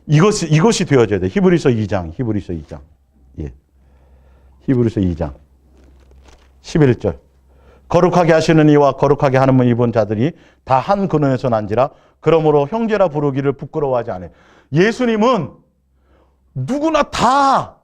이것이 되어져야 돼. 히브리서 2장. 히브리서 2장 11절. 거룩하게 하시는 이와 거룩하게 하는 분 입은 자들이 다 한 근원에서 난지라. 그러므로 형제라 부르기를 부끄러워하지 않아요. 예수님은 누구나 다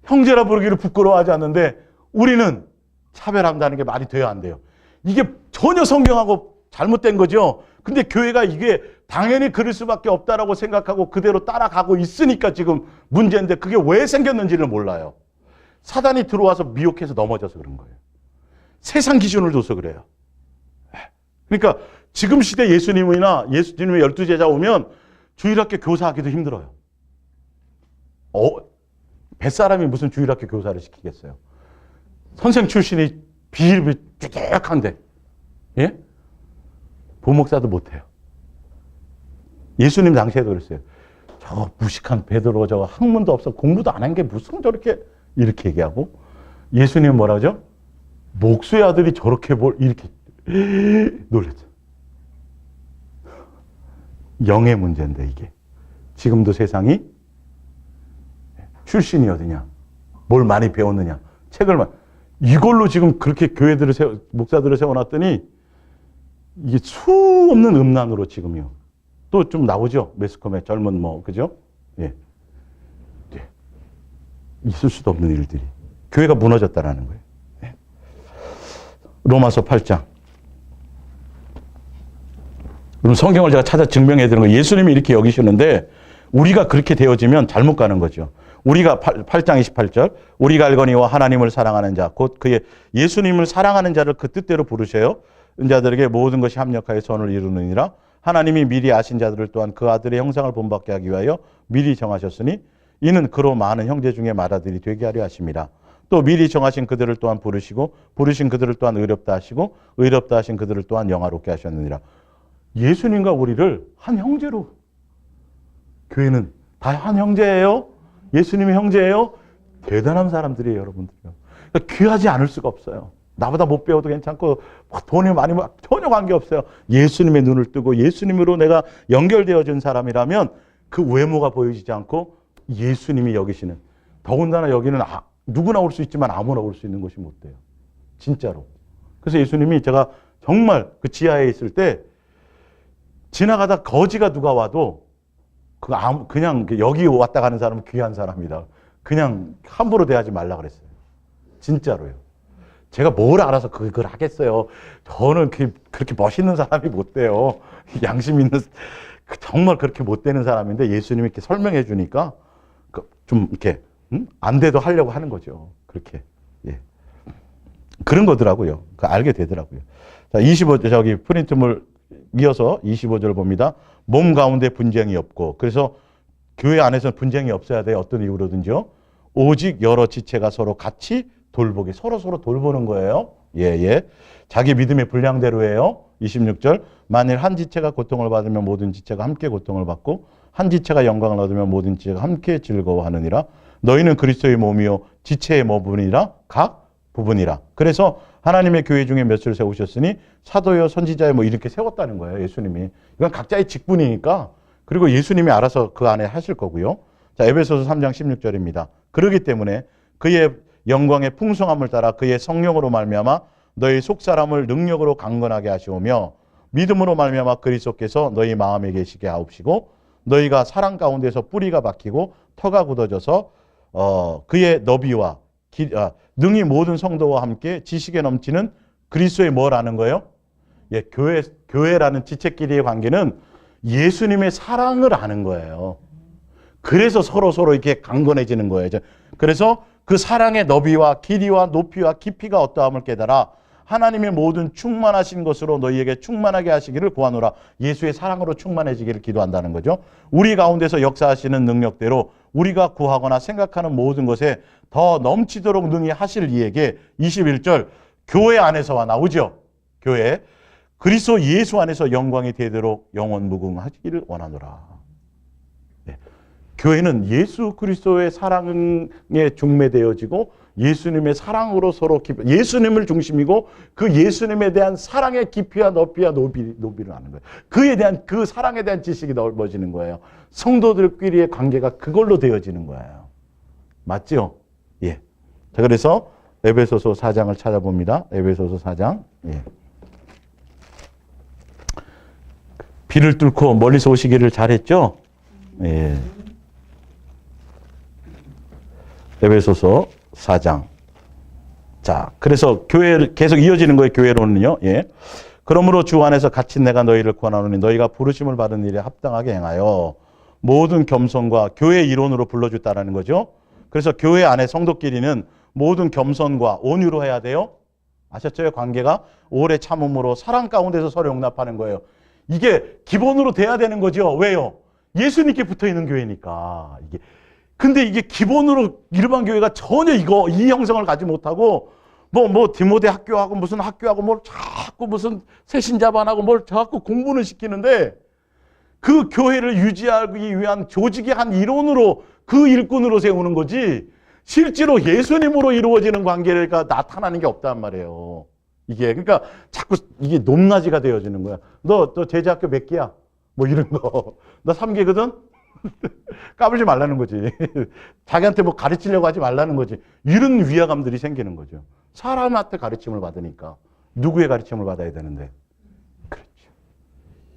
형제라 부르기를 부끄러워하지 않는데 우리는 차별한다는 게 말이 돼야 안 돼요. 이게 전혀 성경하고 잘못된 거죠. 근데 교회가 이게 당연히 그럴 수밖에 없다라고 생각하고 그대로 따라가고 있으니까 지금 문제인데 그게 왜 생겼는지를 몰라요. 사단이 들어와서 미혹해서 넘어져서 그런 거예요. 세상 기준을 둬서 그래요. 그러니까 지금 시대 예수님이나 예수님의 12제자 오면 주일학교 교사하기도 힘들어요. 뱃사람이 무슨 주일학교 교사를 시키겠어요. 선생 출신이 비일비재한데 부목사도 못해요. 예수님 당시에도 그랬어요. 저 무식한 베드로 저거 학문도 없어 공부도 안 한 게 무슨 저렇게 이렇게 얘기하고 예수님 뭐라 그러죠? 목수의 아들이 저렇게 이렇게 놀랬죠. 영의 문제인데 이게 지금도 세상이 출신이 어디냐, 뭘 많이 배웠느냐, 책을 이걸로 지금 그렇게 교회들을 목사들을 세워놨더니 이게 수 없는 음란으로 지금요. 또 좀 나오죠. 매스컴에 젊은 그죠? 있을 수도 없는 일들이. 교회가 무너졌다라는 거예요. 로마서 8장. 그럼 성경을 제가 찾아 증명해 드리는 거예요. 예수님이 이렇게 여기시는데 우리가 그렇게 되어지면 잘못 가는 거죠. 우리가 8장 28절 우리가 알거니와 하나님을 사랑하는 자 곧 그의 예수님을 사랑하는 자를 그 뜻대로 부르셔요. 은자들에게 모든 것이 합력하여 선을 이루느니라. 하나님이 미리 아신 자들을 또한 그 아들의 형상을 본받게 하기 위하여 미리 정하셨으니 이는 그로 많은 형제 중에 맏아들이 되게 하려 하심이라. 또 미리 정하신 그들을 또한 부르시고 부르신 그들을 또한 의롭다 하시고 의롭다 하신 그들을 또한 영화롭게 하셨느니라. 예수님과 우리를 한 형제로. 교회는 다 한 형제예요. 예수님의 형제예요. 대단한 사람들이에요, 여러분들요. 그러니까 귀하지 않을 수가 없어요. 나보다 못 배워도 괜찮고 돈이 많이 전혀 관계없어요. 예수님의 눈을 뜨고 예수님으로 내가 연결되어진 사람이라면 그 외모가 보여지지 않고 예수님이 여기시는, 더군다나 여기는 누구나 올 수 있지만 아무나 올 수 있는 곳이 못 돼요. 진짜로. 그래서 예수님이 제가 정말 그 지하에 있을 때 지나가다 거지가 누가 와도 그냥 여기 왔다 가는 사람은 귀한 사람이다. 그냥 함부로 대하지 말라 그랬어요. 진짜로요. 제가 뭘 알아서 그걸 하겠어요. 저는 그렇게 멋있는 사람이 못 돼요. 양심 있는, 정말 그렇게 못 되는 사람인데 예수님이 이렇게 설명해 주니까 좀 이렇게 안 돼도 하려고 하는 거죠. 그렇게. 그런 거더라고요. 알게 되더라고요. 자, 25절 프린트물 이어서 25절 봅니다. 몸 가운데 분쟁이 없고, 그래서 교회 안에서는 분쟁이 없어야 돼요. 어떤 이유로든지요. 오직 여러 지체가 서로 같이 돌보기, 서로 돌보는 거예요. 자기 믿음의 분량대로예요. 26절. 만일 한 지체가 고통을 받으면 모든 지체가 함께 고통을 받고 한 지체가 영광을 얻으면 모든 지체가 함께 즐거워하느니라. 너희는 그리스도의 몸이요 지체의 모분이라 각 부분이라. 그래서 하나님의 교회 중에 몇을 세우셨으니 사도요 선지자요 이렇게 세웠다는 거예요. 예수님이. 이건 각자의 직분이니까. 그리고 예수님이 알아서 그 안에 하실 거고요. 자, 에베소서 3장 16절입니다. 그러기 때문에 그의 영광의 풍성함을 따라 그의 성령으로 말미암아 너희 속사람을 능력으로 강건하게 하시오며 믿음으로 말미암아 그리스도께서 너희 마음에 계시게 하옵시고 너희가 사랑 가운데서 뿌리가 박히고 터가 굳어져서 그의 너비와 능히 모든 성도와 함께 지식에 넘치는 그리스도의 뭐라는 거예요? 교회라는 지체끼리의 관계는 예수님의 사랑을 아는 거예요. 그래서 서로 이렇게 강건해지는 거예요. 그래서 그 사랑의 너비와 길이와 높이와 깊이가 어떠함을 깨달아 하나님의 모든 충만하신 것으로 너희에게 충만하게 하시기를 구하노라. 예수의 사랑으로 충만해지기를 기도한다는 거죠. 우리 가운데서 역사하시는 능력대로 우리가 구하거나 생각하는 모든 것에 더 넘치도록 능히 하실 이에게 21절 교회 안에서와 나오죠. 교회 그리스도 예수 안에서 영광이 되도록 영원 무궁하기를 원하노라. 네. 교회는 예수 그리스도의 사랑에 중매되어지고 예수님의 사랑으로 서로 예수님을 중심이고 그 예수님에 대한 사랑의 깊이와 높이와 노비를 아는 거예요. 그에 대한 그 사랑에 대한 지식이 넓어지는 거예요. 성도들끼리의 관계가 그걸로 되어지는 거예요. 맞죠? 예. 자, 그래서 에베소서 4장을 찾아봅니다. 에베소서 4장. 예. 비를 뚫고 멀리서 오시기를 잘했죠? 예. 에베소서 4장. 자, 그래서 교회를 계속 이어지는 거예요. 교회로는요. 예. 그러므로 주 안에서 갇힌 내가 너희를 권하노니 너희가 부르심을 받은 일에 합당하게 행하여 모든 겸손과 교회 이론으로 불러줬다라는 거죠. 그래서 교회 안에 성도끼리는 모든 겸손과 온유로 해야 돼요. 아셨죠? 관계가 오래 참음으로 사랑 가운데서 서로 용납하는 거예요. 이게 기본으로 돼야 되는 거죠. 왜요? 예수님께 붙어 있는 교회니까. 근데 이게 기본으로 일반 교회가 전혀 이 형성을 가지 못하고 뭐 디모데 학교하고 무슨 학교하고 뭘 자꾸 무슨 새신자반하고 뭘 자꾸 공부는 시키는데 그 교회를 유지하기 위한 조직의 한 일원으로 그 일꾼으로 세우는 거지 실제로 예수님으로 이루어지는 관계가 나타나는 게 없단 말이에요. 그러니까 자꾸 이게 높낮이가 되어지는 거야. 너 제자학교 몇 개야? 뭐 이런 거. 나 3개거든? 까불지 말라는 거지. 자기한테 뭐 가르치려고 하지 말라는 거지. 이런 위화감들이 생기는 거죠. 사람한테 가르침을 받으니까 누구의 가르침을 받아야 되는데. 그렇죠.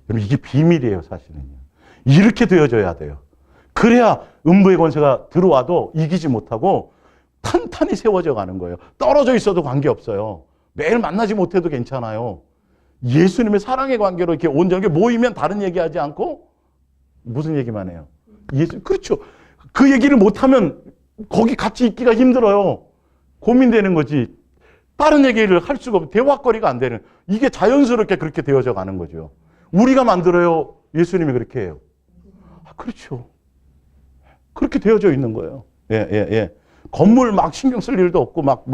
여러분 이게 비밀이에요, 사실은요. 이렇게 되어져야 돼요. 그래야 음부의 권세가 들어와도 이기지 못하고 탄탄히 세워져 가는 거예요. 떨어져 있어도 관계없어요. 매일 만나지 못해도 괜찮아요. 예수님의 사랑의 관계로 이렇게 온전하게 모이면 다른 얘기하지 않고 무슨 얘기만 해요? 그렇죠. 그 얘기를 못하면 거기 같이 있기가 힘들어요. 고민되는 거지. 다른 얘기를 할 수가 없고 대화거리가 안 되는. 이게 자연스럽게 그렇게 되어져 가는 거죠. 우리가 만들어요? 예수님이 그렇게 해요? 그렇죠. 그렇게 되어져 있는 거예요. 예. 건물 막 신경 쓸 일도 없고 막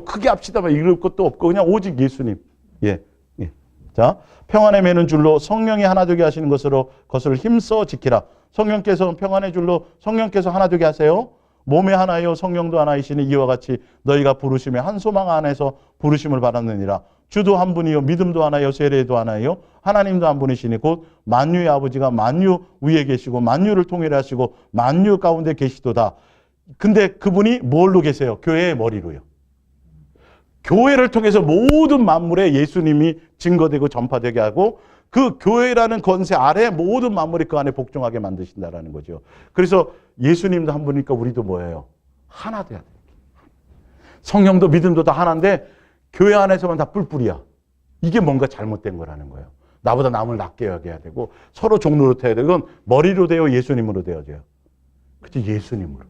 크게 합시다 막 이럴 것도 없고 그냥 오직 예수님. 예. 자, 평안에 매는 줄로 성령이 하나 되게 하시는 것을 힘써 지키라. 성령께서 평안의 줄로 성령께서 하나 되게 하세요. 몸에 하나요 성령도 하나이시니 이와 같이 너희가 부르심의 한 소망 안에서 부르심을 받았느니라. 주도 한 분이요 믿음도 하나요 세례도 하나요 하나님도 한 분이시니 곧 만유의 아버지가 만유 위에 계시고 만유를 통일해 하시고 만유 가운데 계시도다. 근데 그분이 뭘로 계세요? 교회의 머리로요. 교회를 통해서 모든 만물에 예수님이 증거되고 전파되게 하고 그 교회라는 권세 아래 모든 만물이 그 안에 복종하게 만드신다라는 거죠. 그래서 예수님도 한 분이니까 우리도 뭐예요? 하나 돼야 돼요. 성령도 믿음도 다 하나인데 교회 안에서만 다 뿔뿔이야. 이게 뭔가 잘못된 거라는 거예요. 나보다 남을 낮게 여겨야 되고 서로 종로로 돼야 되고 이건 머리로 되어 예수님으로 되어져요. 그렇지? 예수님으로.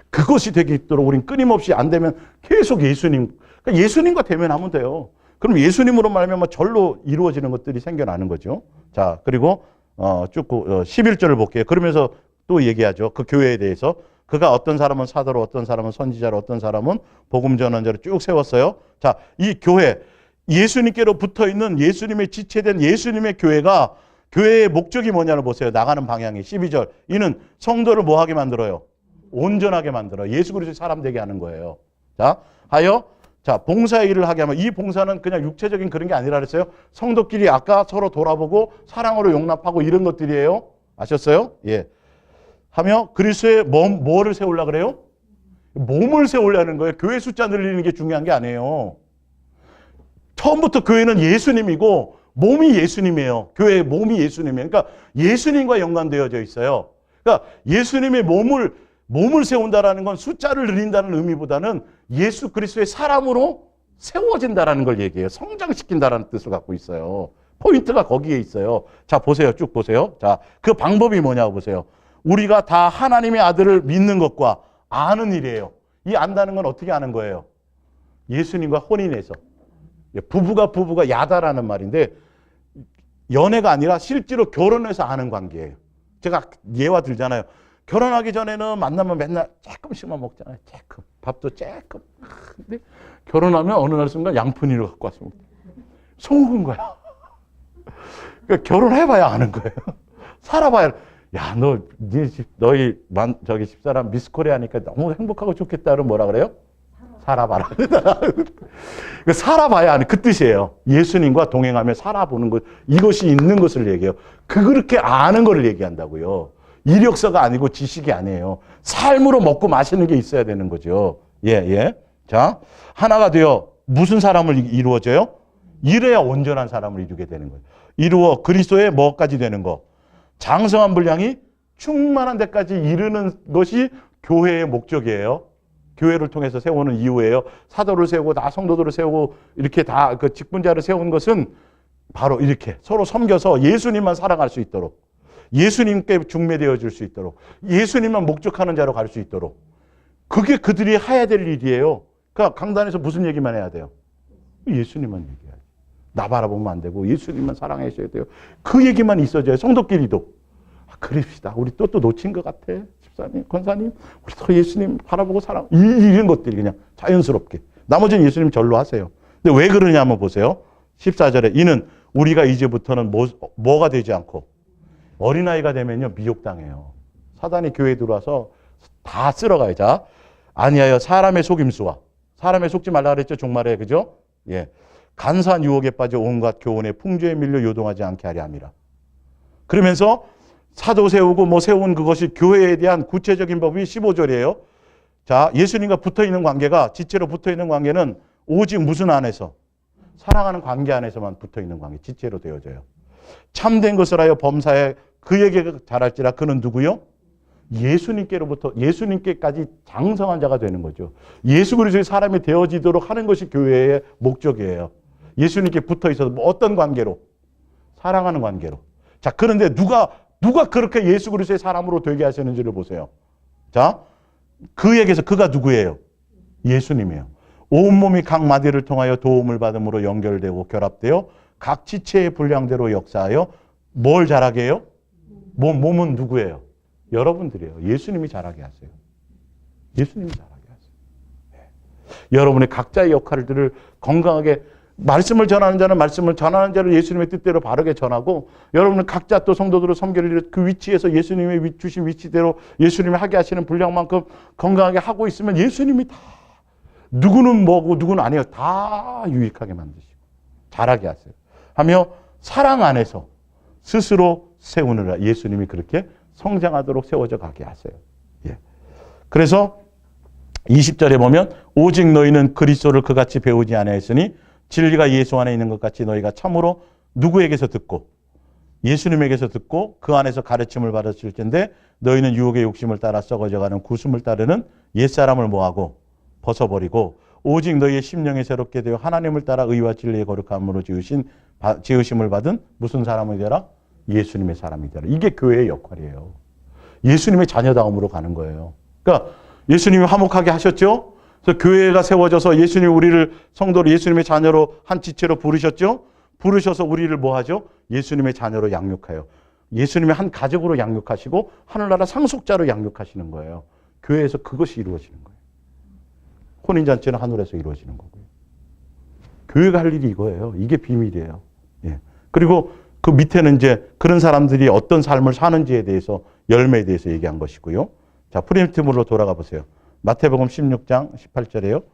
그것이 되게 있도록 우린 끊임없이 안 되면 계속 예수님, 그러니까 예수님과 대면하면 돼요. 그럼 예수님으로 말하면 절로 이루어지는 것들이 생겨나는 거죠. 자, 그리고 쭉 11절을 볼게요. 그러면서 또 얘기하죠. 그 교회에 대해서. 그가 어떤 사람은 사도로, 어떤 사람은 선지자로, 어떤 사람은 복음 전환자로 쭉 세웠어요. 자, 이 교회, 예수님께로 붙어 있는 예수님의 지체된 예수님의 교회가 교회의 목적이 뭐냐를 보세요. 나가는 방향이 12절. 이는 성도를 뭐하게 만들어요? 온전하게 만들어. 예수 그리스도의 사람 되게 하는 거예요. 자, 자, 봉사의 일을 하게 하면 이 봉사는 그냥 육체적인 그런 게 아니라 그랬어요. 성도끼리 아까 서로 돌아보고 사랑으로 용납하고 이런 것들이에요. 아셨어요? 예. 하며 그리스도의 뭐를 세우려고 그래요? 몸을 세우려는 거예요. 교회 숫자 늘리는 게 중요한 게 아니에요. 처음부터 교회는 예수님이고 몸이 예수님이에요. 교회의 몸이 예수님이에요. 그러니까 예수님과 연관되어져 있어요. 그러니까 예수님의 몸을 세운다라는 건 숫자를 늘린다는 의미보다는 예수 그리스도의 사람으로 세워진다라는 걸 얘기해요. 성장시킨다라는 뜻을 갖고 있어요. 포인트가 거기에 있어요. 자, 보세요. 쭉 보세요. 자, 그 방법이 뭐냐고 보세요. 우리가 다 하나님의 아들을 믿는 것과 아는 일이에요. 이 안다는 건 어떻게 아는 거예요? 예수님과 혼인해서. 부부가 야다라는 말인데 연애가 아니라 실제로 결혼해서 아는 관계예요. 제가 예화 들잖아요. 결혼하기 전에는 만나면 맨날 조금씩만 먹잖아요. 조금. 밥도 조금. 근데 결혼하면 어느 날 순간 양푼이를 갖고 왔습니다. 속은 거야. 그러니까 결혼해봐야 아는 거예요. 살아봐야. 야, 너희 저기 집사람 미스코리아니까 너무 행복하고 좋겠다. 그러면 뭐라 그래요? 살아봐라. 살아봐야 하는 그 뜻이에요. 예수님과 동행하며 살아보는 것, 이것이 있는 것을 얘기해요. 그렇게 아는 것을 얘기한다고요. 이력서가 아니고 지식이 아니에요. 삶으로 먹고 마시는 게 있어야 되는 거죠. 예. 자, 하나가 되어 무슨 사람을 이루어져요? 이래야 온전한 사람을 이루게 되는 거예요. 이루어 그리스도의 뭐까지 되는 거? 장성한 분량이 충만한 데까지 이르는 것이 교회의 목적이에요. 교회를 통해서 세우는 이유예요. 사도를 세우고 다 성도들을 세우고 이렇게 다 그 직분자를 세운 것은 바로 이렇게 서로 섬겨서 예수님만 사랑할 수 있도록, 예수님께 중매되어 줄 수 있도록, 예수님만 목적하는 자로 갈 수 있도록. 그게 그들이 해야 될 일이에요. 그러니까 강단에서 무슨 얘기만 해야 돼요? 예수님만 얘기해야지. 나 바라보면 안 되고 예수님만 사랑하셔야 돼요. 그 얘기만 있어져요. 성도끼리도. 그럽시다. 우리 또 놓친 것 같아. 집사님, 권사님. 우리 더 예수님 바라보고 사랑. 이런 것들이 그냥 자연스럽게. 나머지는 예수님 절로 하세요. 근데 왜 그러냐 한번 보세요. 14절에 이는 우리가 이제부터는 뭐가 되지 않고 어린아이가 되면요 미혹당해요. 사단이 교회에 들어와서 다 쓸어가요. 자, 아니하여 사람의 속임수와 사람의 속지 말라 그랬죠. 종말에. 그죠? 예. 간사한 유혹에 빠져 온갖 교훈의 풍조에 밀려 요동하지 않게 하려 함이라. 그러면서 사도 세우고 뭐 세운 그것이 교회에 대한 구체적인 법이 15절이에요. 자, 예수님과 붙어있는 관계가, 지체로 붙어있는 관계는 오직 무슨 안에서? 사랑하는 관계 안에서만 붙어있는 관계, 지체로 되어져요. 참된 것을 하여 범사에 그에게 잘할지라. 그는 누구요? 예수님께로부터 예수님께까지 장성한 자가 되는 거죠. 예수 그리스도의 사람이 되어지도록 하는 것이 교회의 목적이에요. 예수님께 붙어있어서 뭐 어떤 관계로? 사랑하는 관계로. 자, 그런데 누가 그렇게 예수 그리스도의 사람으로 되게 하시는지를 보세요. 자, 그에게서 그가 누구예요? 예수님이에요. 온몸이 각 마디를 통하여 도움을 받음으로 연결되고 결합되어 각 지체의 분량대로 역사하여 뭘 잘하게 해요? 몸은 누구예요? 여러분들이에요. 예수님이 잘하게 하세요. 예수님이 잘하게 하세요. 네. 여러분의 각자의 역할들을 건강하게 말씀을 전하는 자는 말씀을 전하는 자를 예수님의 뜻대로 바르게 전하고, 여러분은 각자 또 성도들을 섬기는 그 위치에서 예수님의 주신 위치대로 예수님이 하게 하시는 분량만큼 건강하게 하고 있으면 예수님이 다 누구는 뭐고 누구는 아니에요. 다 유익하게 만드시고 잘하게 하세요. 하며 사랑 안에서 스스로 세우느라 예수님이 그렇게 성장하도록 세워져 가게 하세요. 예. 그래서 20절에 보면 오직 너희는 그리스도를 그같이 배우지 아니하였으니 진리가 예수 안에 있는 것 같이 너희가 참으로 누구에게서 듣고 예수님에게서 듣고 그 안에서 가르침을 받았을 텐데 너희는 유혹의 욕심을 따라 썩어져가는 구슴을 따르는 옛사람을 뭐하고 벗어버리고 오직 너희의 심령이 새롭게 되어 하나님을 따라 의와 진리의 거룩함으로 지으심을 받은 무슨 사람이 되라? 예수님의 사람이 되라. 이게 교회의 역할이에요. 예수님의 자녀다움으로 가는 거예요. 그러니까 예수님이 화목하게 하셨죠? 그래서 교회가 세워져서 예수님 우리를 성도로 예수님의 자녀로 한 지체로 부르셨죠? 부르셔서 우리를 뭐 하죠? 예수님의 자녀로 양육해요. 예수님의 한 가족으로 양육하시고 하늘나라 상속자로 양육하시는 거예요. 교회에서 그것이 이루어지는 거예요. 혼인잔치는 하늘에서 이루어지는 거고요. 교회가 할 일이 이거예요. 이게 비밀이에요. 예. 그리고 그 밑에는 이제 그런 사람들이 어떤 삶을 사는지에 대해서 열매에 대해서 얘기한 것이고요. 자, 프리미티브로 돌아가 보세요. 마태복음 16장 18절에요.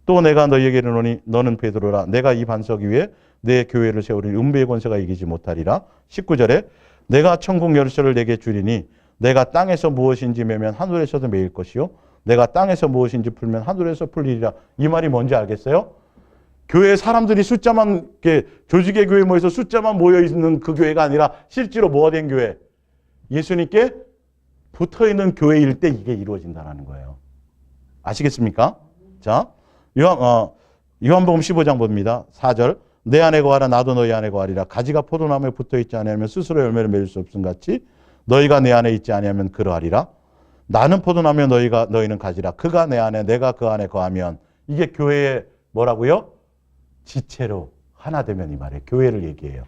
또 내가 너희에게 이르노니 너는 베드로라. 내가 이 반석 위에 내 교회를 세우리니 음부의 권세가 이기지 못하리라. 19절에 내가 천국 열쇠를 내게 주리니 내가 땅에서 무엇인지 매면 하늘에서도 매일 것이요 내가 땅에서 무엇인지 풀면 하늘에서 풀리리라. 이 말이 뭔지 알겠어요? 교회 사람들이 숫자만 이렇게 조직의 교회 모여서 숫자만 모여 있는 그 교회가 아니라 실제로 뭐가 된 교회? 예수님께 붙어 있는 교회일 때 이게 이루어진다는 거예요. 아시겠습니까? 자, 요한복음 15장 봅니다. 4절. 내 안에 거하라 나도 너희 안에 거하리라. 가지가 포도나무에 붙어 있지 않으면 스스로 열매를 맺을 수 없음 같이 너희가 내 안에 있지 아니하면 그러하리라. 나는 포도나며 너희는 가지라. 그가 내 안에 내가 그 안에 거하면. 이게 교회의 뭐라고요? 지체로 하나 되면 이 말이에요. 교회를 얘기해요.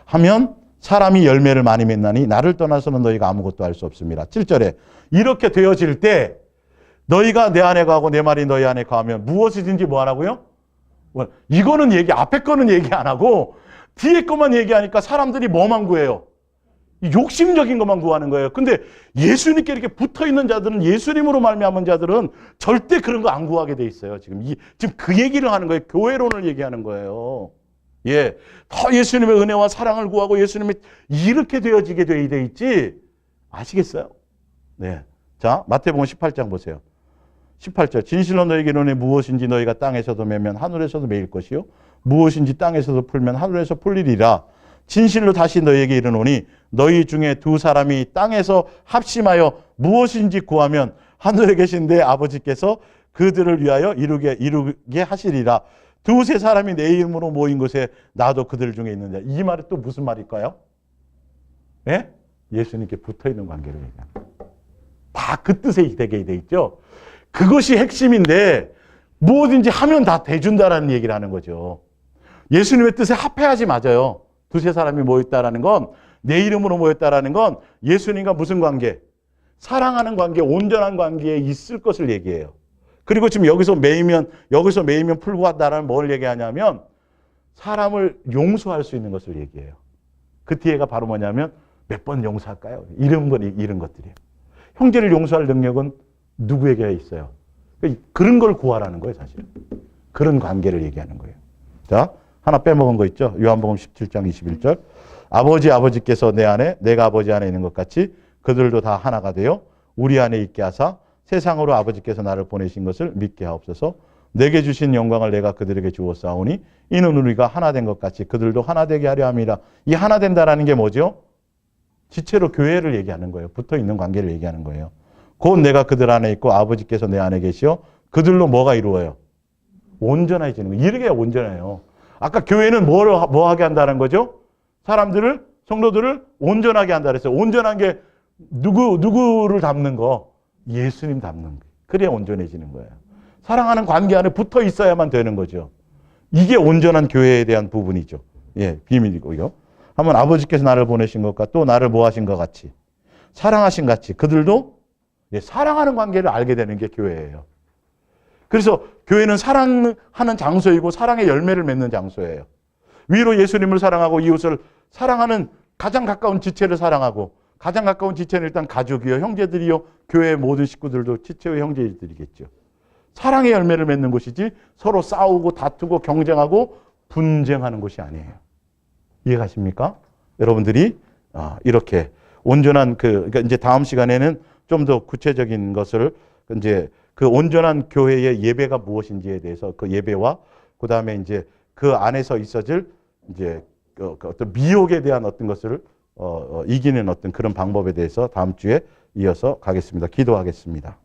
하면 사람이 열매를 많이 맺나니 나를 떠나서는 너희가 아무것도 할 수 없습니다. 7절에 이렇게 되어질 때 너희가 내 안에 거하고 내 말이 너희 안에 거하면 무엇이든지 뭐 하라고요? 이거는 앞에 거는 얘기 안 하고 뒤에 것만 얘기하니까 사람들이 뭐만 구해요? 욕심적인 것만 구하는 거예요. 근데 예수님께 이렇게 붙어있는 자들은, 예수님으로 말미암은 자들은 절대 그런 거 안 구하게 돼 있어요. 지금 그 얘기를 하는 거예요. 교회론을 얘기하는 거예요. 예, 더 예수님의 은혜와 사랑을 구하고 예수님이 이렇게 되어지게 돼 있지. 아시겠어요? 네. 자, 마태복음 18장 보세요. 18절. 진실로 너희에게 이르노니 무엇인지 너희가 땅에서도 매면 하늘에서도 매일 것이요 무엇인지 땅에서도 풀면 하늘에서 풀리리라. 진실로 다시 너희에게 이르노니 너희 중에 두 사람이 땅에서 합심하여 무엇인지 구하면 하늘에 계신 내 아버지께서 그들을 위하여 이루게 하시리라. 두세 사람이 내 이름으로 모인 곳에 나도 그들 중에 있는 자. 이 말이 또 무슨 말일까요? 예? 예수님께 붙어있는 관계를 얘기합니다. 다 그 뜻에 되게 돼 있죠. 그것이 핵심인데 무엇인지 하면 다 돼준다라는 얘기를 하는 거죠. 예수님의 뜻에 합해야지 맞아요. 두세 사람이 모였다라는 건, 내 이름으로 모였다라는 건 예수님과 무슨 관계? 사랑하는 관계, 온전한 관계에 있을 것을 얘기해요. 그리고 지금 여기서 매이면 풀고 간다라는 뭘 얘기하냐면 사람을 용서할 수 있는 것을 얘기해요. 그 뒤에가 바로 뭐냐면 몇 번 용서할까요? 이런 것들이에요. 형제를 용서할 능력은 누구에게 있어요? 그런 걸 구하라는 거예요, 사실. 그런 관계를 얘기하는 거예요. 자, 하나 빼먹은 거 있죠? 요한복음 17장 21절. 아버지께서 내 안에, 내가 아버지 안에 있는 것 같이 그들도 다 하나가 되어 우리 안에 있게 하사 세상으로 아버지께서 나를 보내신 것을 믿게 하옵소서. 내게 주신 영광을 내가 그들에게 주었사오니 이는 우리가 하나 된 것 같이 그들도 하나 되게 하려 함이라. 이 하나 된다라는 게 뭐죠? 지체로 교회를 얘기하는 거예요. 붙어있는 관계를 얘기하는 거예요. 곧 내가 그들 안에 있고 아버지께서 내 안에 계시어 그들로 뭐가 이루어요? 온전해지는 거예요. 이렇게 온전해요. 아까 교회는 뭐 하게 한다는 거죠? 사람들을, 성도들을 온전하게 한다 그랬어요. 온전한 게 누구를 담는 거? 예수님 담는 거예요. 그래야 온전해지는 거예요. 사랑하는 관계 안에 붙어 있어야만 되는 거죠. 이게 온전한 교회에 대한 부분이죠. 예, 비밀이고요. 한번 아버지께서 나를 보내신 것과 또 나를 뭐 하신 것 같이, 사랑하신 같이 그들도 사랑하는 관계를 알게 되는 게 교회예요. 그래서 교회는 사랑하는 장소이고 사랑의 열매를 맺는 장소예요. 위로 예수님을 사랑하고 이웃을 사랑하는 가장 가까운 지체를 사랑하고, 가장 가까운 지체는 일단 가족이요, 형제들이요, 교회의 모든 식구들도 지체의 형제들이겠죠. 사랑의 열매를 맺는 곳이지 서로 싸우고 다투고 경쟁하고 분쟁하는 곳이 아니에요. 이해가십니까? 여러분들이 이렇게 온전한 그러니까 이제 다음 시간에는 좀 더 구체적인 것을 이제 그 온전한 교회의 예배가 무엇인지에 대해서 그 예배와 그 다음에 이제 그 안에서 있어질 이제 그 어떤 미혹에 대한 어떤 것을 이기는 어떤 그런 방법에 대해서 다음 주에 이어서 가겠습니다. 기도하겠습니다.